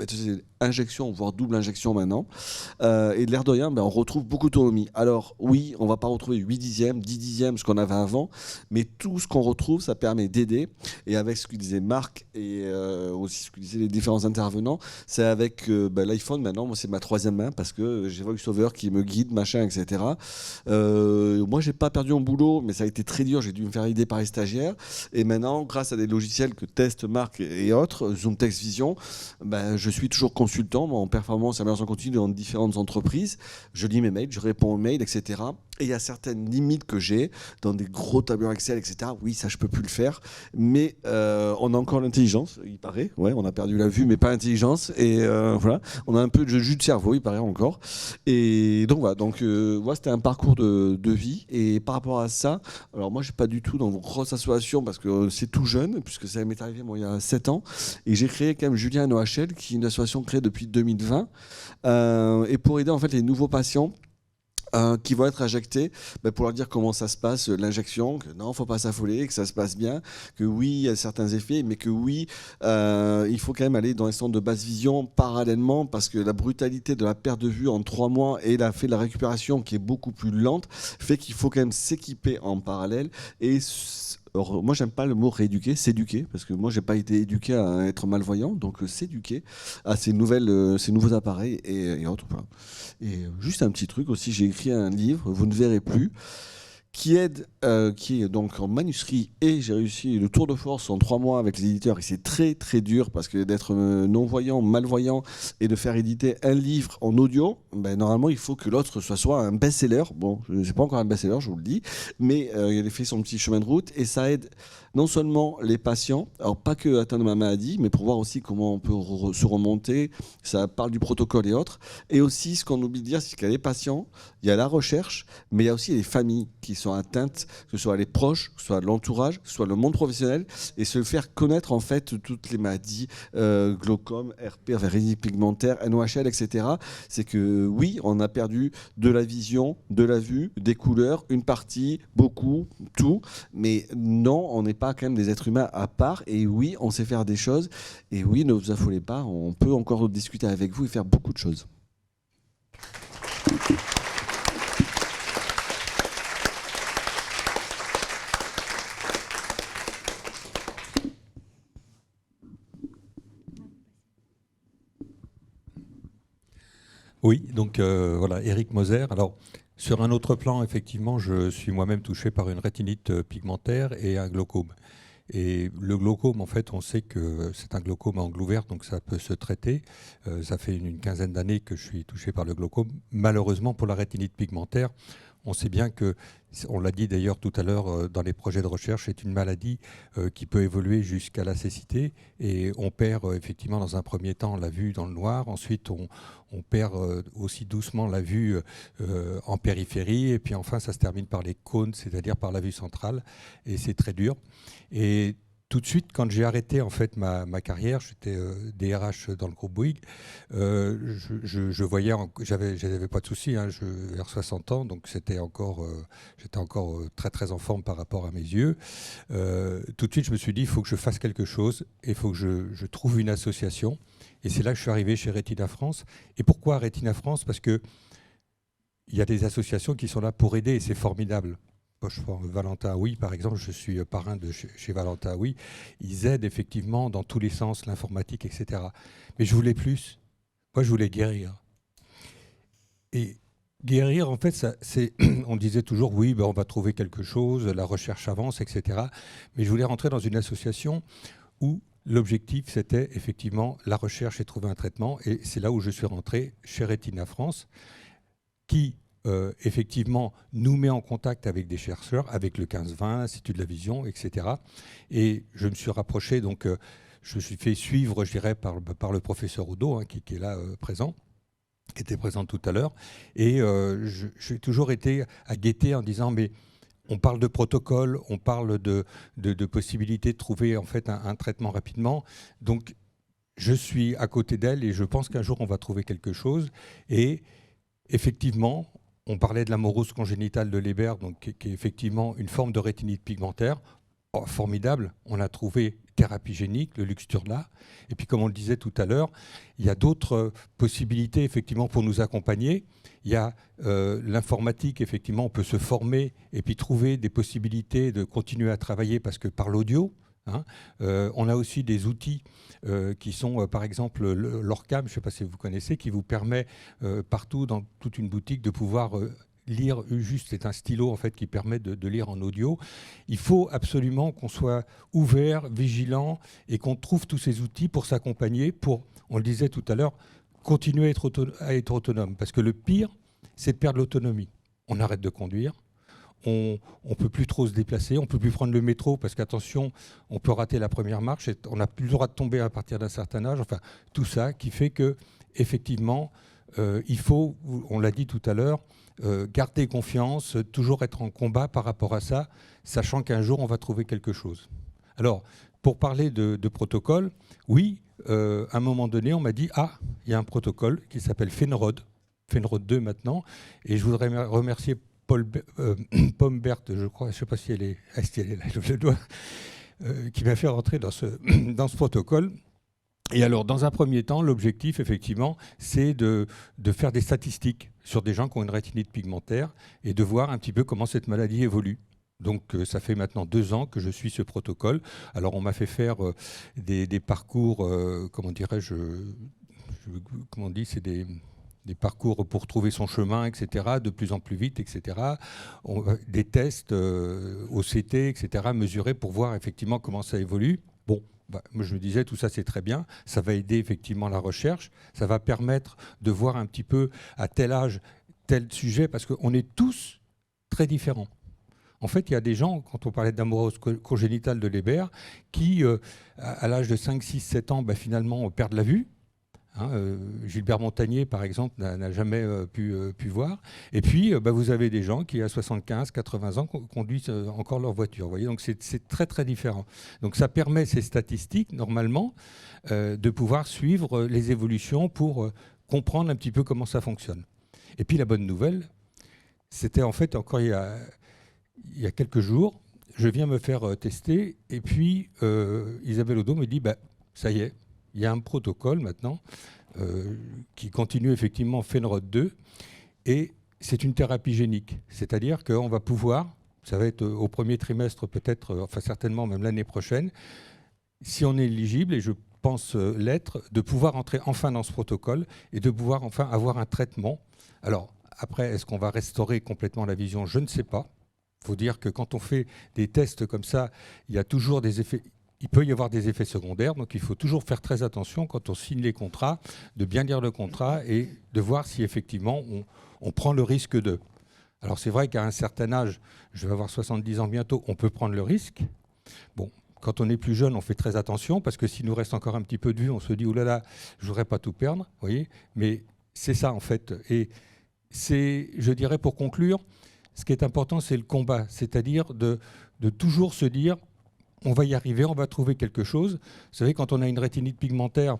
injection, voire double injection maintenant. Et de l'air de rien, on retrouve beaucoup d'autonomie. Alors oui, on ne va pas retrouver 8/10, 10/10, ce qu'on avait avant, mais tout ce qu'on retrouve, ça permet d'aider. Et avec ce que disait Marc et aussi ce que disaient les différents intervenants, c'est avec l'iPhone maintenant, moi c'est ma 3e main parce que j'ai VoiceOver qui me guide, machin, etc. Moi, j'ai pas perdu mon boulot, mais ça a été très dur, j'ai dû me faire aider par les stagiaires. Et maintenant, grâce à des logiciels que teste Marc et autres, Zoom Text Vision, je suis toujours consultant en performance et amélioration continue dans différentes entreprises. Je lis mes mails, je réponds aux mails, etc. Et il y a certaines limites que j'ai dans des gros tableurs Excel, etc. Oui, ça, je peux plus le faire. Mais on a encore l'intelligence, il paraît. Ouais, on a perdu la vue, mais pas l'intelligence. Et voilà, on a un peu de jus de cerveau, il paraît encore. Et donc voilà, c'était un parcours de vie. Et par rapport à ça, alors moi, je suis pas du tout dans vos grosses associations parce que c'est tout jeune, puisque ça m'est arrivé il y a 7 ans. Et j'ai créé quand même Julien NOHL, qui est une association créée depuis 2020, et pour aider en fait les nouveaux patients qui vont être injectés, pour leur dire comment ça se passe, l'injection, que non, il ne faut pas s'affoler, que ça se passe bien, que oui, il y a certains effets, mais que oui, il faut quand même aller dans les centres de basse vision parallèlement, parce que la brutalité de la perte de vue en 3 mois et la fait de la récupération qui est beaucoup plus lente, fait qu'il faut quand même s'équiper en parallèle. Et alors, moi, j'aime pas le mot rééduquer, s'éduquer, parce que moi, j'ai pas été éduqué à être malvoyant, donc s'éduquer à ces nouveaux appareils et autres. Voilà. Et juste un petit truc aussi, j'ai écrit un livre, vous ne verrez plus, qui est donc en manuscrit, et j'ai réussi le tour de force en 3 mois avec les éditeurs, et c'est très très dur parce que d'être non-voyant, malvoyant et de faire éditer un livre en audio, normalement il faut que l'autre soit un best-seller. Bon, c'est pas encore un best-seller, je vous le dis, mais il a fait son petit chemin de route et ça aide non seulement les patients, alors pas que atteindre ma maladie, mais pour voir aussi comment on peut se remonter, ça parle du protocole et autres, et aussi ce qu'on oublie de dire, c'est qu'il y a les patients, il y a la recherche, mais il y a aussi les familles qui sont atteintes, que ce soit les proches, que ce soit l'entourage, que ce soit le monde professionnel, et se faire connaître en fait toutes les maladies, glaucome, RP, rétinite pigmentaire, NOHL, etc. C'est que oui, on a perdu de la vision, de la vue, des couleurs, une partie, beaucoup, tout, mais non, on n'est pas quand même des êtres humains à part, et oui, on sait faire des choses, et oui, ne vous affolez pas, on peut encore discuter avec vous et faire beaucoup de choses. Oui, donc voilà, Éric Moser. Alors, sur un autre plan, effectivement, je suis moi-même touché par une rétinite pigmentaire et un glaucome. Et le glaucome, en fait, on sait que c'est un glaucome à angle ouvert, donc ça peut se traiter. Ça fait une quinzaine d'années que je suis touché par le glaucome. Malheureusement, pour la rétinite pigmentaire, On sait bien que, on l'a dit d'ailleurs tout à l'heure dans les projets de recherche, c'est une maladie qui peut évoluer jusqu'à la cécité et on perd effectivement dans un premier temps la vue dans le noir, ensuite on perd aussi doucement la vue en périphérie et puis enfin ça se termine par les cônes, c'est-à-dire par la vue centrale et c'est très dur. Et tout de suite, quand j'ai arrêté en fait ma carrière, j'étais DRH dans le groupe Bouygues, je voyais, j'avais pas de soucis, hein, vers 60 ans, donc j'étais encore très très en forme par rapport à mes yeux. Tout de suite, je me suis dit, il faut que je fasse quelque chose, et il faut que je trouve une association. Et c'est là que je suis arrivé chez Retina France. Et pourquoi Retina France? Parce que il y a des associations qui sont là pour aider, et c'est formidable. Je prends Valentin Houy, par exemple, je suis parrain de chez Valentin Houy. Ils aident effectivement dans tous les sens, l'informatique, etc. Mais je voulais plus. Moi, je voulais guérir. Et guérir, en fait, on disait toujours, oui, ben, on va trouver quelque chose, la recherche avance, etc. Mais je voulais rentrer dans une association où l'objectif, c'était effectivement la recherche et trouver un traitement. Et c'est là où je suis rentré chez Retina France, qui... effectivement, nous met en contact avec des chercheurs, avec le 15-20, l'Institut de la Vision, etc. Et je me suis rapproché, donc je me suis fait suivre, je dirais, par le professeur Oudot, hein, qui est là présent, qui était présent tout à l'heure. Et j'ai toujours été à guetter en disant, mais on parle de protocole, on parle de possibilité de trouver en fait un traitement rapidement. Donc, je suis à côté d'elle et je pense qu'un jour, on va trouver quelque chose. Et effectivement, on parlait de l'amorose congénitale de Leber, donc, qui est effectivement une forme de rétinite pigmentaire. Oh, formidable, on a trouvé thérapie génique, le Luxturna. Et puis, comme on le disait tout à l'heure, il y a d'autres possibilités effectivement pour nous accompagner. Il y a l'informatique, effectivement, on peut se former et puis trouver des possibilités de continuer à travailler parce que par l'audio, hein, on a aussi des outils qui sont par exemple l'Orcam, je ne sais pas si vous connaissez, qui vous permet partout dans toute une boutique de pouvoir lire juste, c'est un stylo en fait qui permet de lire en audio. Il faut absolument qu'on soit ouvert, vigilant et qu'on trouve tous ces outils pour s'accompagner, pour, on le disait tout à l'heure, continuer à être autonome. Parce que le pire, c'est de perdre l'autonomie. On arrête de conduire. On ne peut plus trop se déplacer, on ne peut plus prendre le métro parce qu'attention, on peut rater la première marche, et on n'a plus le droit de tomber à partir d'un certain âge. Enfin, tout ça qui fait que, effectivement, il faut, on l'a dit tout à l'heure, garder confiance, toujours être en combat par rapport à ça, sachant qu'un jour, on va trouver quelque chose. Alors, pour parler de protocole, oui, à un moment donné, on m'a dit « Ah, il y a un protocole qui s'appelle Fenrod 2 maintenant, et je voudrais remercier Pombert, je crois, je ne sais pas si elle est là, je le dois, qui m'a fait rentrer dans ce protocole. Et alors, dans un premier temps, l'objectif, effectivement, c'est de faire des statistiques sur des gens qui ont une rétinite pigmentaire et de voir un petit peu comment cette maladie évolue. Donc, ça fait maintenant 2 ans que je suis ce protocole. Alors, on m'a fait faire des parcours, comment dirais-je, comment on dit, c'est des parcours pour trouver son chemin, etc., de plus en plus vite, etc. Des tests OCT, etc., mesurés pour voir effectivement comment ça évolue. Bon, moi je me disais, tout ça c'est très bien, ça va aider effectivement la recherche, ça va permettre de voir un petit peu à tel âge, tel sujet, parce qu'on est tous très différents. En fait, il y a des gens, quand on parlait d'amorose congénitale de Leber, qui, à l'âge de 5, 6, 7 ans, finalement perdent la vue. Gilbert Montagnier, par exemple, n'a jamais pu voir. Et puis, vous avez des gens qui, à 75, 80 ans, conduisent encore leur voiture. Vous voyez, donc c'est très, très différent. Donc ça permet, ces statistiques, normalement, de pouvoir suivre les évolutions pour comprendre un petit peu comment ça fonctionne. Et puis, la bonne nouvelle, c'était en fait, encore il y a quelques jours, je viens me faire tester, et puis Isabelle Oudot me dit, ça y est, il y a un protocole maintenant qui continue effectivement Fenrod 2 et c'est une thérapie génique. C'est-à-dire qu'on va pouvoir, ça va être au premier trimestre peut-être, enfin certainement même l'année prochaine, si on est éligible, et je pense l'être, de pouvoir entrer enfin dans ce protocole et de pouvoir enfin avoir un traitement. Alors après, est-ce qu'on va restaurer complètement la vision? Je ne sais pas. Il faut dire que quand on fait des tests comme ça, il y a toujours des effets... Il peut y avoir des effets secondaires, donc il faut toujours faire très attention quand on signe les contrats, de bien lire le contrat et de voir si effectivement on prend le risque de. Alors c'est vrai qu'à un certain âge, je vais avoir 70 ans bientôt, on peut prendre le risque. Bon, quand on est plus jeune, on fait très attention, parce que s'il nous reste encore un petit peu de vue, on se dit « Oh là là, je ne voudrais pas tout perdre ». Vous voyez, mais c'est ça en fait. Et c'est, je dirais pour conclure, ce qui est important, c'est le combat, c'est-à-dire de toujours se dire on va y arriver, on va trouver quelque chose. Vous savez, quand on a une rétinite pigmentaire,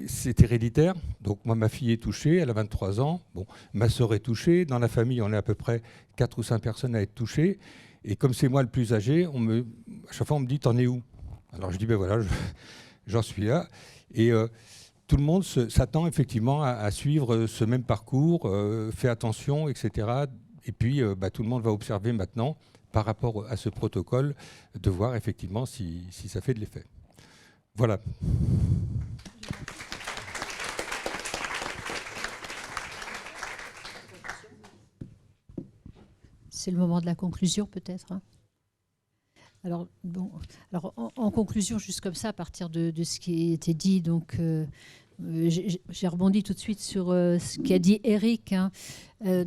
c'est héréditaire. Donc moi, ma fille est touchée, elle a 23 ans. Bon, ma sœur est touchée. Dans la famille, on est à peu près 4 ou 5 personnes à être touchées. Et comme c'est moi le plus âgé, à chaque fois, on me dit « T'en es où ?» Alors je dis « Ben voilà, j'en suis là. » Et tout le monde s'attend effectivement à suivre ce même parcours, fait attention, etc. Et puis, tout le monde va observer maintenant, par rapport à ce protocole, de voir effectivement si ça fait de l'effet. Voilà. C'est le moment de la conclusion, peut-être, hein. Alors, bon, en conclusion, juste comme ça, à partir de ce qui a été dit, donc, j'ai rebondi tout de suite sur ce qu'a dit Eric, hein.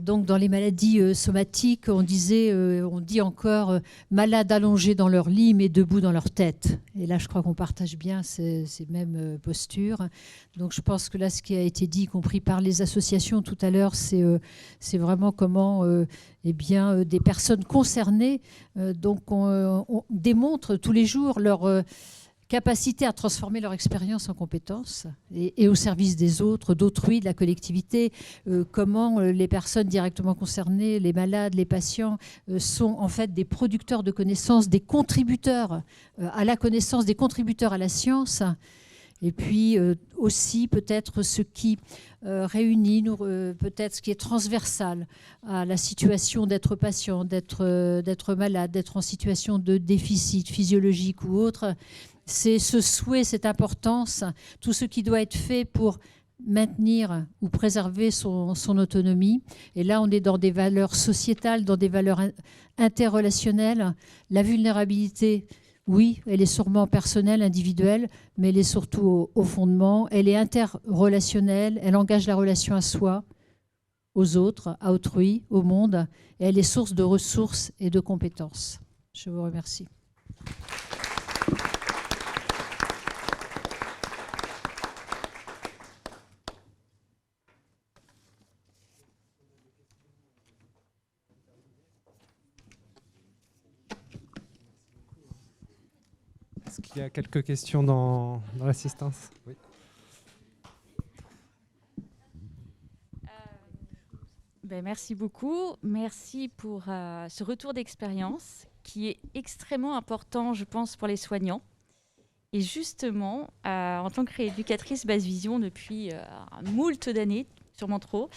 Donc, dans les maladies somatiques, on dit encore malades allongés dans leur lit, mais debout dans leur tête. Et là, je crois qu'on partage bien ces mêmes postures. Donc, je pense que là, ce qui a été dit, y compris par les associations tout à l'heure, c'est vraiment comment des personnes concernées on démontre tous les jours leur capacité à transformer leur expérience en compétences et au service des autres, d'autrui, de la collectivité, comment les personnes directement concernées, les malades, les patients, sont en fait des producteurs de connaissances, des contributeurs à la connaissance, des contributeurs à la science. Et puis aussi peut-être ce qui réunit, peut-être ce qui est transversal à la situation d'être patient, d'être malade, d'être en situation de déficit physiologique ou autre. C'est ce souhait, cette importance, tout ce qui doit être fait pour maintenir ou préserver son autonomie. Et là, on est dans des valeurs sociétales, dans des valeurs interrelationnelles. La vulnérabilité, oui, elle est sûrement personnelle, individuelle, mais elle est surtout au fondement. Elle est interrelationnelle, elle engage la relation à soi, aux autres, à autrui, au monde. Et elle est source de ressources et de compétences. Je vous remercie. Est-ce qu'il y a quelques questions dans l'assistance? Oui. Merci beaucoup. Merci pour ce retour d'expérience qui est extrêmement important, je pense, pour les soignants. Et justement, en tant que rééducatrice Basse Vision depuis moult d'années, sûrement trop,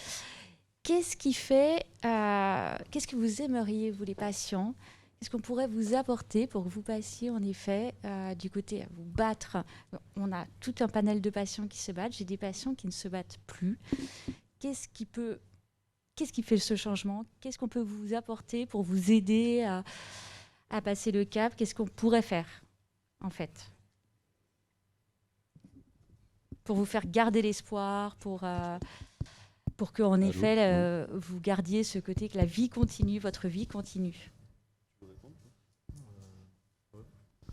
qu'est-ce que vous aimeriez, vous les patients? Qu'est-ce qu'on pourrait vous apporter pour que vous passiez en effet du côté à vous battre? On a tout un panel de patients qui se battent. J'ai des patients qui ne se battent plus. Qu'est-ce qui fait ce changement? Qu'est-ce qu'on peut vous apporter pour vous aider à passer le cap? Qu'est-ce qu'on pourrait faire en fait pour vous faire garder l'espoir, pour que en effet vous gardiez ce côté que la vie continue, votre vie continue?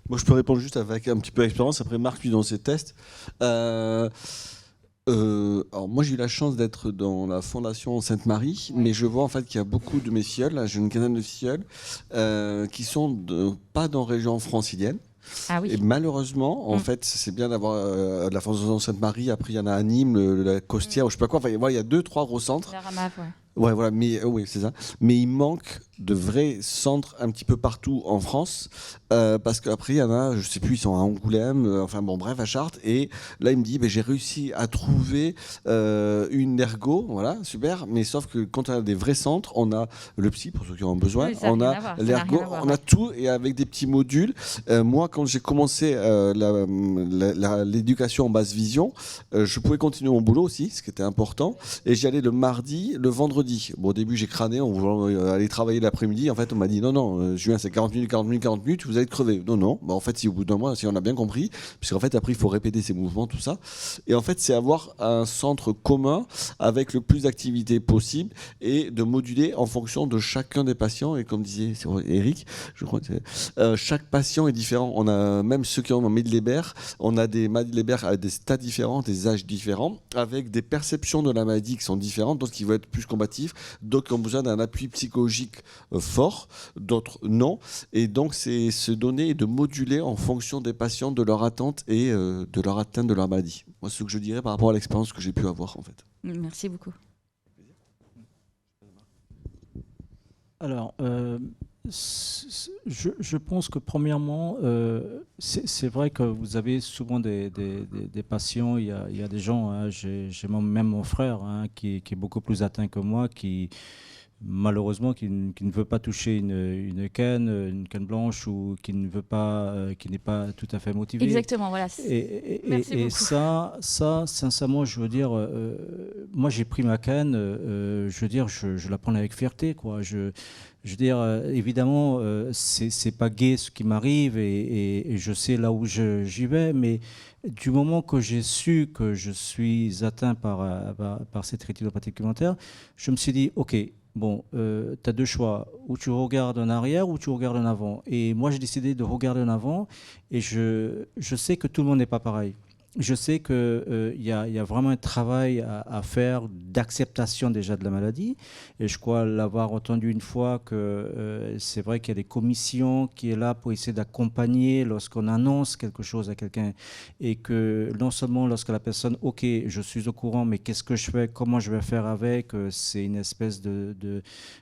Moi, je peux répondre juste avec un petit peu d'expérience. Après, Marc, lui, dans ses tests. Alors, moi, j'ai eu la chance d'être dans la Fondation Sainte-Marie, mais je vois en fait qu'il y a beaucoup de mes filleuls, là, j'ai une quinzaine de filleuls, qui sont pas dans la région francilienne. Ah oui. Et malheureusement, en fait, c'est bien d'avoir la Fondation Sainte-Marie. Après, il y en a à Nîmes, la Costière, ou je sais pas quoi. Enfin, il y a 2-3 gros centres. La Ramave, ouais. Ouais, voilà, mais oui, c'est ça. Mais il manque de vrais centres un petit peu partout en France, parce qu'après il y en a, je sais plus, ils sont à Angoulême, enfin bon, bref, à Chartres. Et là, il me dit, j'ai réussi à trouver une ergo, voilà, super. Mais sauf que quand on a des vrais centres, on a le psy pour ceux qui en ont besoin, Oui, on a l'ergo, on a tout, et avec des petits modules. Moi, quand j'ai commencé l'éducation en Basse Vision, je pouvais continuer mon boulot aussi, ce qui était important. Et j'y allais le mardi, le vendredi mercredi. Bon, au début, j'ai crâné, on voulait aller travailler l'après-midi. En fait, on m'a dit non, Julien, c'est 40 minutes, 40 minutes, 40 minutes, vous allez crever. Non. Bah, en fait, si au bout d'un mois, si on a bien compris, puisqu'en fait, après, il faut répéter ses mouvements, tout ça. Et en fait, c'est avoir un centre commun avec le plus d'activités possible et de moduler en fonction de chacun des patients. Et comme disait Eric, je crois que chaque patient est différent. On a même ceux qui ont un Maladie-Leber, on a des Maladie-Leber à des stades différents, des âges différents, avec des perceptions de la maladie qui sont différentes, d'autres qui vont être plus combatifs, d'autres qui ont besoin d'un appui psychologique fort, d'autres non. Et donc, c'est se donner et de moduler en fonction des patients, de leur attente et de leur atteinte de leur maladie. Moi, c'est ce que je dirais par rapport à l'expérience que j'ai pu avoir, en fait. Merci beaucoup. Alors, je pense que premièrement, c'est vrai que vous avez souvent des patients, il y a des gens, hein, j'ai même mon frère hein, qui est beaucoup plus atteint que moi, qui malheureusement qui ne veut pas toucher une canne blanche ou qui ne veut pas, qui n'est pas tout à fait motivé. Exactement, voilà. Et ça, sincèrement, je veux dire, moi j'ai pris ma canne, je veux dire, je la prends avec fierté, quoi. Je veux dire, évidemment, c'est pas gai ce qui m'arrive et je sais là où j'y vais, mais du moment que j'ai su que je suis atteint par cette rétinopathie complémentaire, je me suis dit, ok. Bon, tu as deux choix, ou tu regardes en arrière ou tu regardes en avant. Et moi, j'ai décidé de regarder en avant et je sais que tout le monde n'est pas pareil. Je sais qu'il y a vraiment un travail à faire d'acceptation déjà de la maladie. Et je crois l'avoir entendu une fois que c'est vrai qu'il y a des commissions qui est là pour essayer d'accompagner lorsqu'on annonce quelque chose à quelqu'un. Et que non seulement lorsque la personne, ok, je suis au courant, mais qu'est-ce que je fais, comment je vais faire avec, c'est une espèce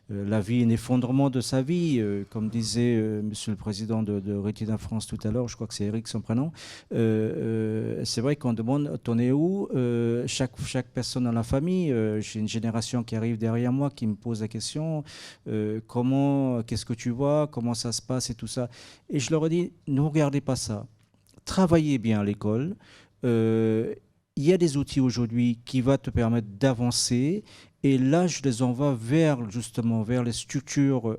la vie, un effondrement de sa vie. Comme disait Monsieur le Président de Retina France tout à l'heure, je crois que c'est Eric son prénom, c'est vrai qu'on demande t'en es où, chaque personne dans la famille, j'ai une génération qui arrive derrière moi qui me pose la question qu'est-ce que tu vois, comment ça se passe et tout ça, et je leur ai dit ne regardez pas ça, travaillez bien à l'école, il y a des outils aujourd'hui qui vont te permettre d'avancer. Et là, je les envoie vers les structures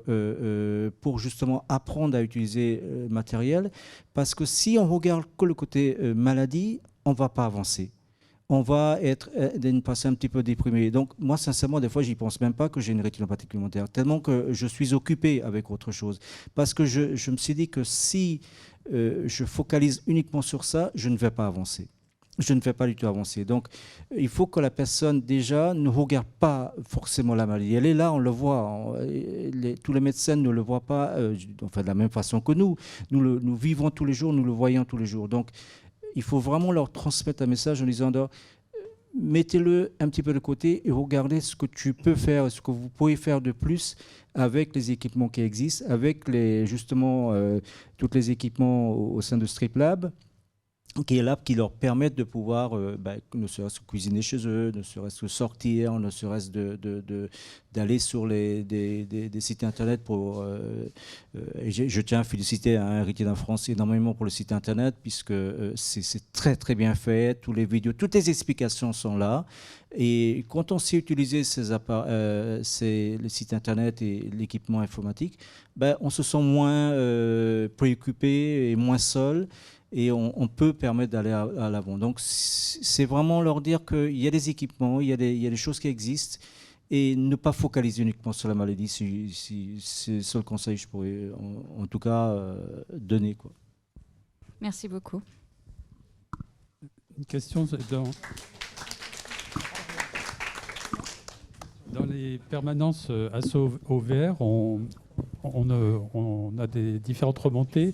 pour justement apprendre à utiliser le matériel. Parce que si on regarde que le côté maladie, on ne va pas avancer. On va passer un petit peu déprimé. Donc moi, sincèrement, des fois, j'y pense même pas que j'ai une rétinopathie complémentaire, tellement que je suis occupé avec autre chose. Parce que je me suis dit que si je focalise uniquement sur ça, je ne vais pas avancer. Je ne vais pas du tout avancer. Donc, il faut que la personne, déjà, ne regarde pas forcément la maladie. Elle est là, on le voit. Tous les médecins ne le voient pas de la même façon que nous. Nous vivons tous les jours, nous le voyons tous les jours. Donc, il faut vraiment leur transmettre un message en disant mettez-le un petit peu de côté et regardez ce que tu peux faire, ce que vous pouvez faire de plus avec les équipements qui existent, avec tous les équipements au sein de StripLab, qui est là, qui leur permettent de pouvoir, ne serait-ce que cuisiner chez eux, ne serait-ce que sortir, ne serait-ce d'aller sur des sites internet pour... et je tiens à féliciter Retina France énormément pour le site internet, puisque c'est très très bien fait, toutes les vidéos, toutes les explications sont là. Et quand on sait utiliser le site internet et l'équipement informatique, on se sent moins préoccupé et moins seul. Et on peut permettre d'aller à l'avant. Donc, c'est vraiment leur dire qu'il y a des équipements, il y a des choses qui existent, et ne pas focaliser uniquement sur la maladie. C'est le seul conseil que je pourrais, en tout cas, donner, quoi. Merci beaucoup. Une question dans les permanences ASSO-OVR, on a des différentes remontées,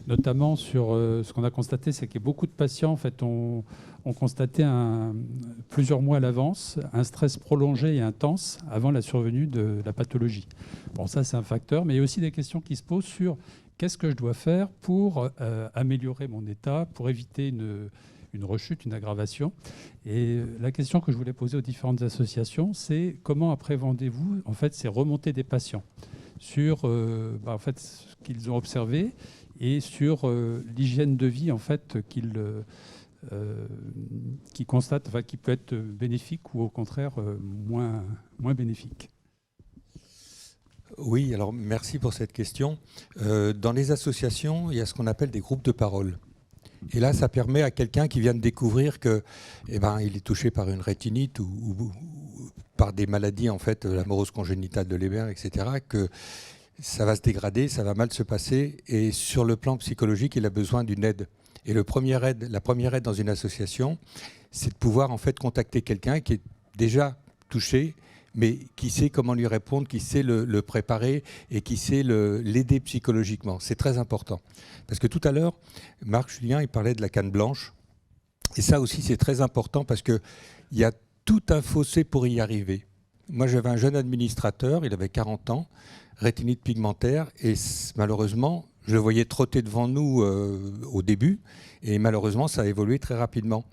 notamment sur ce qu'on a constaté, c'est qu'il y a beaucoup de patients en fait, ont constaté plusieurs mois à l'avance un stress prolongé et intense avant la survenue de la pathologie. Bon, ça c'est un facteur, mais il y a aussi des questions qui se posent sur qu'est-ce que je dois faire pour améliorer mon état, pour éviter une rechute, une aggravation. Et la question que je voulais poser aux différentes associations, c'est comment appréhendez-vous en fait, ces remontées des patients sur en fait, ce qu'ils ont observé et sur l'hygiène de vie en fait, qu'ils constatent, enfin, qui peut être bénéfique ou au contraire moins bénéfique. Oui, alors merci pour cette question. Dans les associations, il y a ce qu'on appelle des groupes de parole. Et là, ça permet à quelqu'un qui vient de découvrir que, il est touché par une rétinite ou par des maladies, en fait, l'amorose congénitale de Leber, etc., que ça va se dégrader, ça va mal se passer. Et sur le plan psychologique, il a besoin d'une aide. Et la première aide dans une association, c'est de pouvoir, en fait, contacter quelqu'un qui est déjà touché, mais qui sait comment lui répondre, qui sait le préparer et qui sait l'aider psychologiquement. C'est très important. Parce que tout à l'heure, Marc Julien, il parlait de la canne blanche. Et ça aussi, c'est très important parce qu'il y a tout un fossé pour y arriver. Moi, j'avais un jeune administrateur, il avait 40 ans, rétinite pigmentaire, et malheureusement, je le voyais trotter devant nous au début, et malheureusement, ça a évolué très rapidement.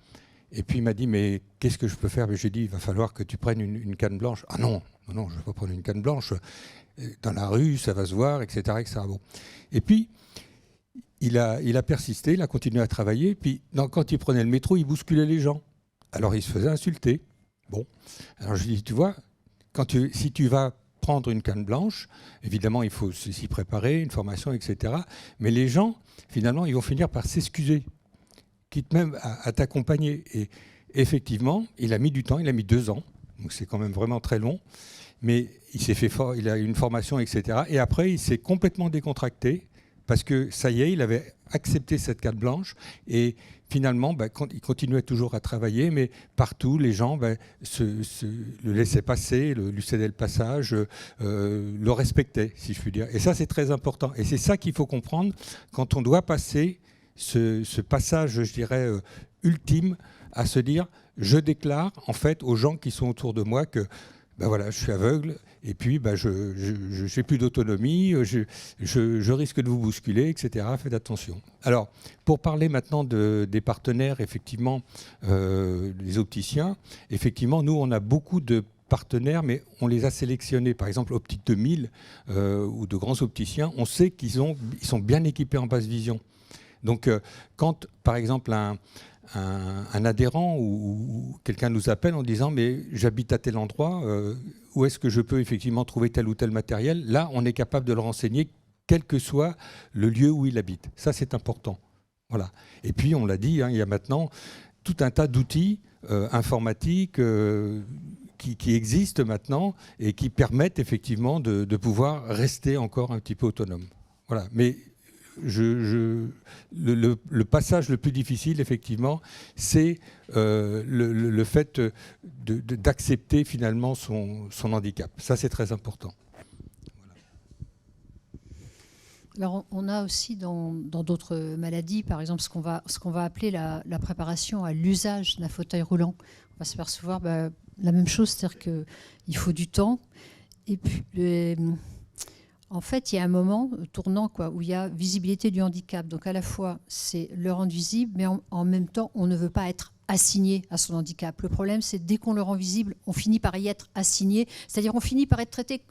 Et puis il m'a dit, mais qu'est-ce que je peux faire? J'ai dit, il va falloir que tu prennes une canne blanche. Ah non, je ne vais pas prendre une canne blanche. Dans la rue, ça va se voir, etc. etc. Bon. Et puis, il a persisté, il a continué à travailler. Puis, quand il prenait le métro, il bousculait les gens. Alors, il se faisait insulter. Bon. Alors, je lui ai dit, tu vois, si tu vas prendre une canne blanche, évidemment, il faut s'y préparer, une formation, etc. Mais les gens, finalement, ils vont finir par s'excuser, quitte même à t'accompagner. Et effectivement, il a mis du temps, il a mis 2 ans, donc c'est quand même vraiment très long, mais il s'est fait fort, il a eu une formation, etc. Et après, il s'est complètement décontracté, parce que ça y est, il avait accepté cette canne blanche, et finalement, il continuait toujours à travailler, mais partout, les gens le laissaient passer, lui cédaient le passage, le respectaient, si je puis dire. Et ça, c'est très important. Et c'est ça qu'il faut comprendre quand on doit passer ce passage, je dirais, ultime, à se dire, je déclare en fait aux gens qui sont autour de moi que voilà, je suis aveugle et puis je n'ai plus d'autonomie, je risque de vous bousculer, etc. Faites attention. Alors, pour parler maintenant des partenaires, effectivement, des opticiens, effectivement, nous, on a beaucoup de partenaires, mais on les a sélectionnés. Par exemple, Optique 2000 ou de grands opticiens, on sait qu'ils sont bien équipés en basse vision. Donc, quand, par exemple, un adhérent ou quelqu'un nous appelle en disant « mais j'habite à tel endroit, où est-ce que je peux effectivement trouver tel ou tel matériel ?» Là, on est capable de le renseigner, quel que soit le lieu où il habite. Ça, c'est important. Voilà. Et puis, on l'a dit, il y a maintenant tout un tas d'outils informatiques qui existent maintenant et qui permettent effectivement de pouvoir rester encore un petit peu autonome. Voilà. Mais le passage le plus difficile, effectivement, c'est le fait d'accepter finalement son handicap. Ça, c'est très important. Voilà. Alors, on a aussi dans d'autres maladies, par exemple, ce qu'on va appeler la préparation à l'usage d'un fauteuil roulant. On va se percevoir la même chose, c'est-à-dire qu'il faut du temps. Et puis, en fait, il y a un moment tournant où il y a visibilité du handicap. Donc à la fois, c'est le rendre visible, mais en même temps, on ne veut pas être assigné à son handicap. Le problème, c'est dès qu'on le rend visible, on finit par y être assigné, c'est-à-dire on finit par être traité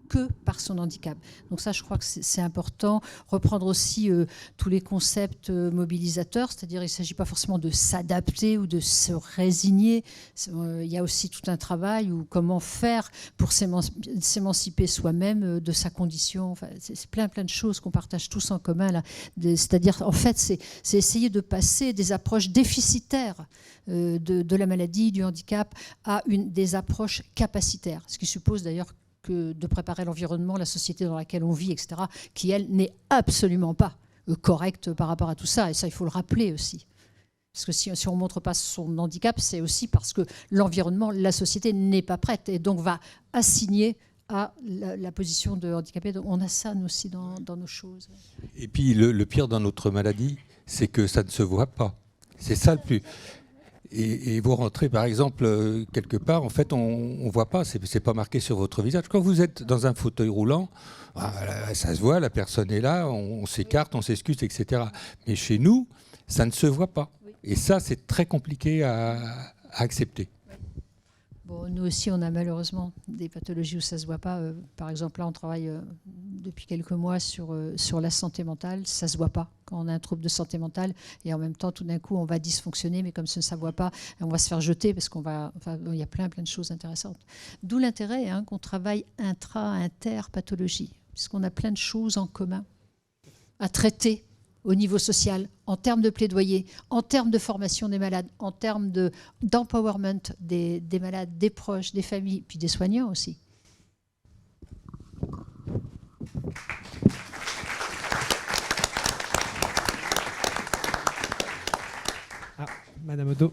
que par son handicap. Donc ça, je crois que c'est important. Reprendre aussi tous les concepts mobilisateurs, c'est-à-dire il ne s'agit pas forcément de s'adapter ou de se résigner. Il y a aussi tout un travail ou comment faire pour s'émanciper soi-même de sa condition. Enfin, c'est plein de choses qu'on partage tous en commun là. C'est-à-dire, en fait, c'est essayer de passer des approches déficitaires de la maladie, du handicap, à des approches capacitaires. Ce qui suppose d'ailleurs de préparer l'environnement, la société dans laquelle on vit, etc., qui, elle, n'est absolument pas correcte par rapport à tout ça. Et ça, il faut le rappeler aussi. Parce que si on ne montre pas son handicap, c'est aussi parce que l'environnement, la société n'est pas prête et donc va assigner à la position de handicapé. Donc on a ça, nous aussi, dans nos choses. Et puis, le pire dans notre maladie, c'est que ça ne se voit pas. C'est ça le plus... Et vous rentrez, par exemple, quelque part, en fait, on ne voit pas, c'est pas marqué sur votre visage. Quand vous êtes dans un fauteuil roulant, ça se voit, la personne est là, on s'écarte, on s'excuse, etc. Mais chez nous, ça ne se voit pas. Et ça, c'est très compliqué à accepter. Bon, nous aussi, on a malheureusement des pathologies où ça ne se voit pas. Par exemple, là, on travaille depuis quelques mois sur la santé mentale. Ça ne se voit pas quand on a un trouble de santé mentale. Et en même temps, tout d'un coup, on va dysfonctionner, mais comme ça ne se voit pas, on va se faire jeter parce il y a plein de choses intéressantes. D'où l'intérêt qu'on travaille inter-pathologie, puisqu'on a plein de choses en commun à traiter au niveau social, en termes de plaidoyer, en termes de formation des malades, en termes d'empowerment des malades, des proches, des familles, puis des soignants aussi. Madame Odo.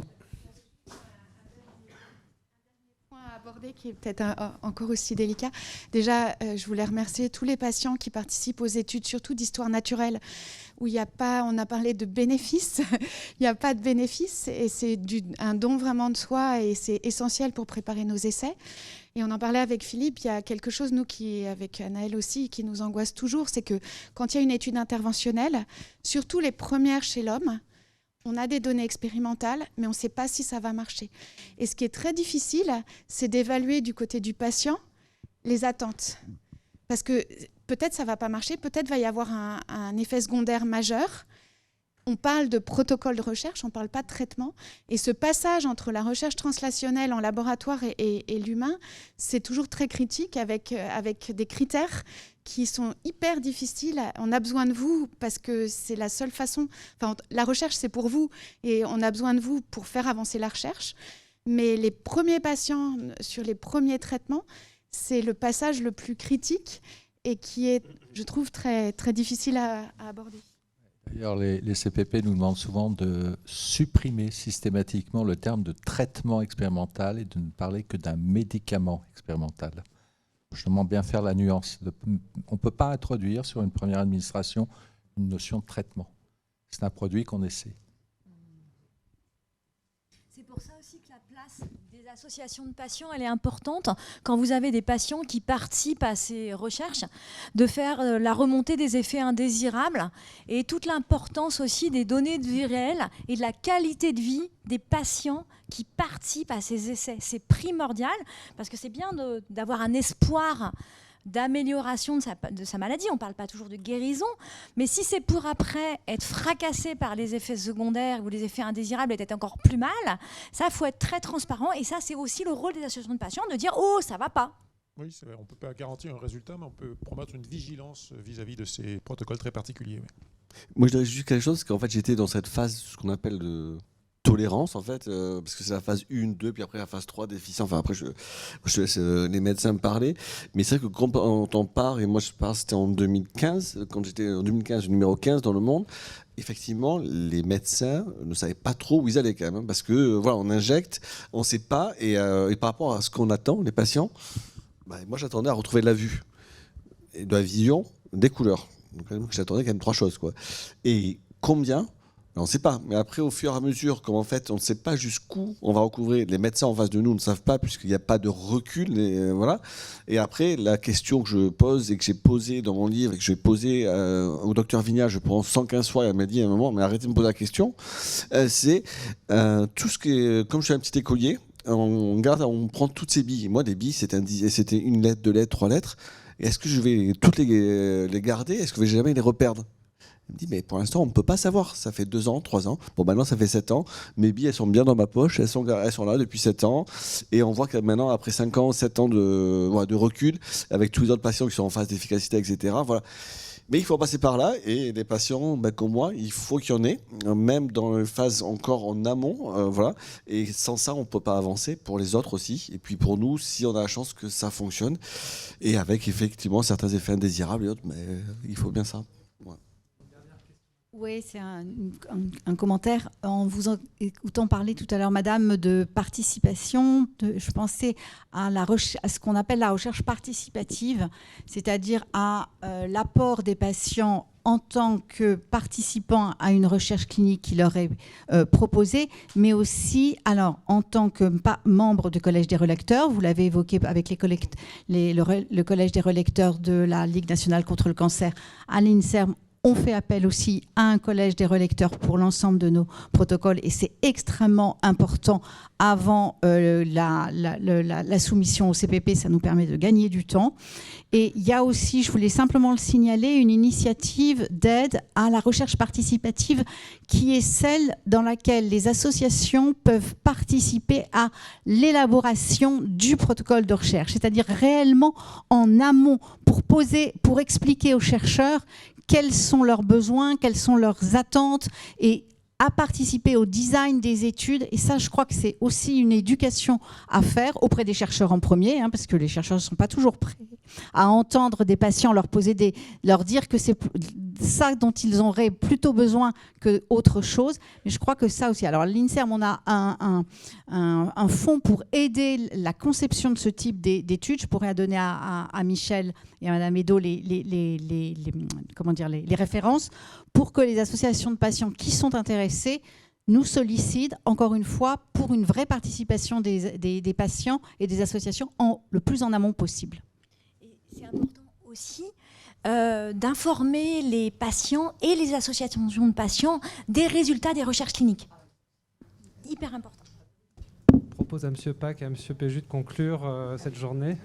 Qui est peut-être encore aussi délicat. Déjà, je voulais remercier tous les patients qui participent aux études, surtout d'histoire naturelle, où il n'y a pas, on a parlé de bénéfices, il n'y a pas de bénéfices, et c'est un don vraiment de soi, et c'est essentiel pour préparer nos essais. Et on en parlait avec Philippe, il y a quelque chose, nous, avec Anaëlle aussi, qui nous angoisse toujours, c'est que quand il y a une étude interventionnelle, surtout les premières chez l'homme, on a des données expérimentales, mais on ne sait pas si ça va marcher. Et ce qui est très difficile, c'est d'évaluer du côté du patient les attentes. Parce que peut-être ça ne va pas marcher, peut-être va y avoir un effet secondaire majeur. On parle de protocole de recherche, on ne parle pas de traitement. Et ce passage entre la recherche translationnelle en laboratoire et l'humain, c'est toujours très critique avec des critères qui sont hyper difficiles. On a besoin de vous parce que c'est la seule façon... Enfin, la recherche, c'est pour vous et on a besoin de vous pour faire avancer la recherche. Mais les premiers patients sur les premiers traitements, c'est le passage le plus critique et qui est, je trouve, très, très difficile à aborder. D'ailleurs, les CPP nous demandent souvent de supprimer systématiquement le terme de traitement expérimental et de ne parler que d'un médicament expérimental. Je demande bien faire la nuance. On ne peut pas introduire sur une première administration une notion de traitement. C'est un produit qu'on essaie. C'est pour ça aussi que la place des associations de patients, elle est importante. Quand vous avez des patients qui participent à ces recherches, de faire la remontée des effets indésirables et toute l'importance aussi des données de vie réelle et de la qualité de vie des patients qui participent à ces essais. C'est primordial parce que c'est bien d'avoir un espoir d'amélioration de sa maladie. On ne parle pas toujours de guérison, mais si c'est pour après être fracassé par les effets secondaires ou les effets indésirables et être encore plus mal, ça, il faut être très transparent. Et ça, c'est aussi le rôle des associations de patients de dire « Oh, ça ne va pas ». Oui, c'est vrai. On ne peut pas garantir un résultat, mais on peut promettre une vigilance vis-à-vis de ces protocoles très particuliers. Oui. Moi, je dirais juste quelque chose, qu'en fait, j'étais dans cette phase, ce qu'on appelle de tolérance, en fait, parce que c'est la phase 1, 2, puis après la phase 3, déficient. Enfin, après, je laisse les médecins me parler. Mais c'est vrai que quand on en parle, et moi, je parle, c'était en 2015, quand j'étais en 2015, numéro 15 dans le monde, effectivement, les médecins ne savaient pas trop où ils allaient quand même, hein, parce que voilà, on injecte, on ne sait pas, et par rapport à ce qu'on attend, les patients, moi, j'attendais à retrouver de la vue, et de la vision, des couleurs. Donc, j'attendais quand même 3 choses, quoi. Et combien ? On ne sait pas, mais après, au fur et à mesure, comme en fait, on ne sait pas jusqu'où on va recouvrir, les médecins en face de nous ne savent pas, puisqu'il n'y a pas de recul. Voilà. Et après, la question que je pose et que j'ai posée dans mon livre et que j'ai posée au docteur Vignal, je prends 115 fois, elle m'a dit à un moment, mais arrêtez de me poser la question, c'est tout ce qui est, comme je suis un petit écolier, on prend toutes ces billes. Moi, des billes, c'était une lettre, 2 lettres, 3 lettres. Et est-ce que je vais toutes les garder ? Est-ce que je vais jamais les reperdre ? Il me dit, mais pour l'instant, on ne peut pas savoir. Ça fait 2 ans, 3 ans. Bon, maintenant, ça fait 7 ans. Mes billes, elles sont bien dans ma poche. Elles sont là depuis 7 ans. Et on voit que maintenant, après 5 ans, 7 ans de recul, avec tous les autres patients qui sont en phase d'efficacité, etc. Voilà. Mais il faut passer par là. Et les patients, comme moi, il faut qu'il y en ait, même dans les phases encore en amont. Voilà. Et sans ça, on ne peut pas avancer. Pour les autres aussi. Et puis pour nous, si on a la chance que ça fonctionne. Et avec effectivement certains effets indésirables et autres. Mais il faut bien ça. Ouais. Oui, c'est un commentaire. En vous écoutant parler tout à l'heure, madame, de participation, je pensais à ce qu'on appelle la recherche participative, c'est-à-dire à l'apport des patients en tant que participants à une recherche clinique qui leur est proposée, mais aussi en tant que membre du Collège des relecteurs, vous l'avez évoqué avec le Collège des relecteurs de la Ligue nationale contre le cancer à l'INSERM. On fait appel aussi à un collège des relecteurs pour l'ensemble de nos protocoles et c'est extrêmement important avant la soumission au CPP, ça nous permet de gagner du temps. Et il y a aussi, je voulais simplement le signaler, une initiative d'aide à la recherche participative qui est celle dans laquelle les associations peuvent participer à l'élaboration du protocole de recherche, c'est-à-dire réellement en amont pour expliquer aux chercheurs quels sont leurs besoins, quelles sont leurs attentes et à participer au design des études. Et ça, je crois que c'est aussi une éducation à faire auprès des chercheurs en premier, parce que les chercheurs ne sont pas toujours prêts à entendre des patients leur dire que c'est ça dont ils auraient plutôt besoin qu'autre chose. Mais je crois que ça aussi. Alors, à l'INSERM, on a un fonds pour aider la conception de ce type d'études. Je pourrais donner à Michel et à Madame Edo les références pour que les associations de patients qui sont intéressés nous sollicitent, encore une fois, pour une vraie participation des patients et des associations le plus en amont possible. C'est important aussi d'informer les patients et les associations de patients des résultats des recherches cliniques. Hyper important. Je propose à M. Pack et à M. Péju de conclure cette journée.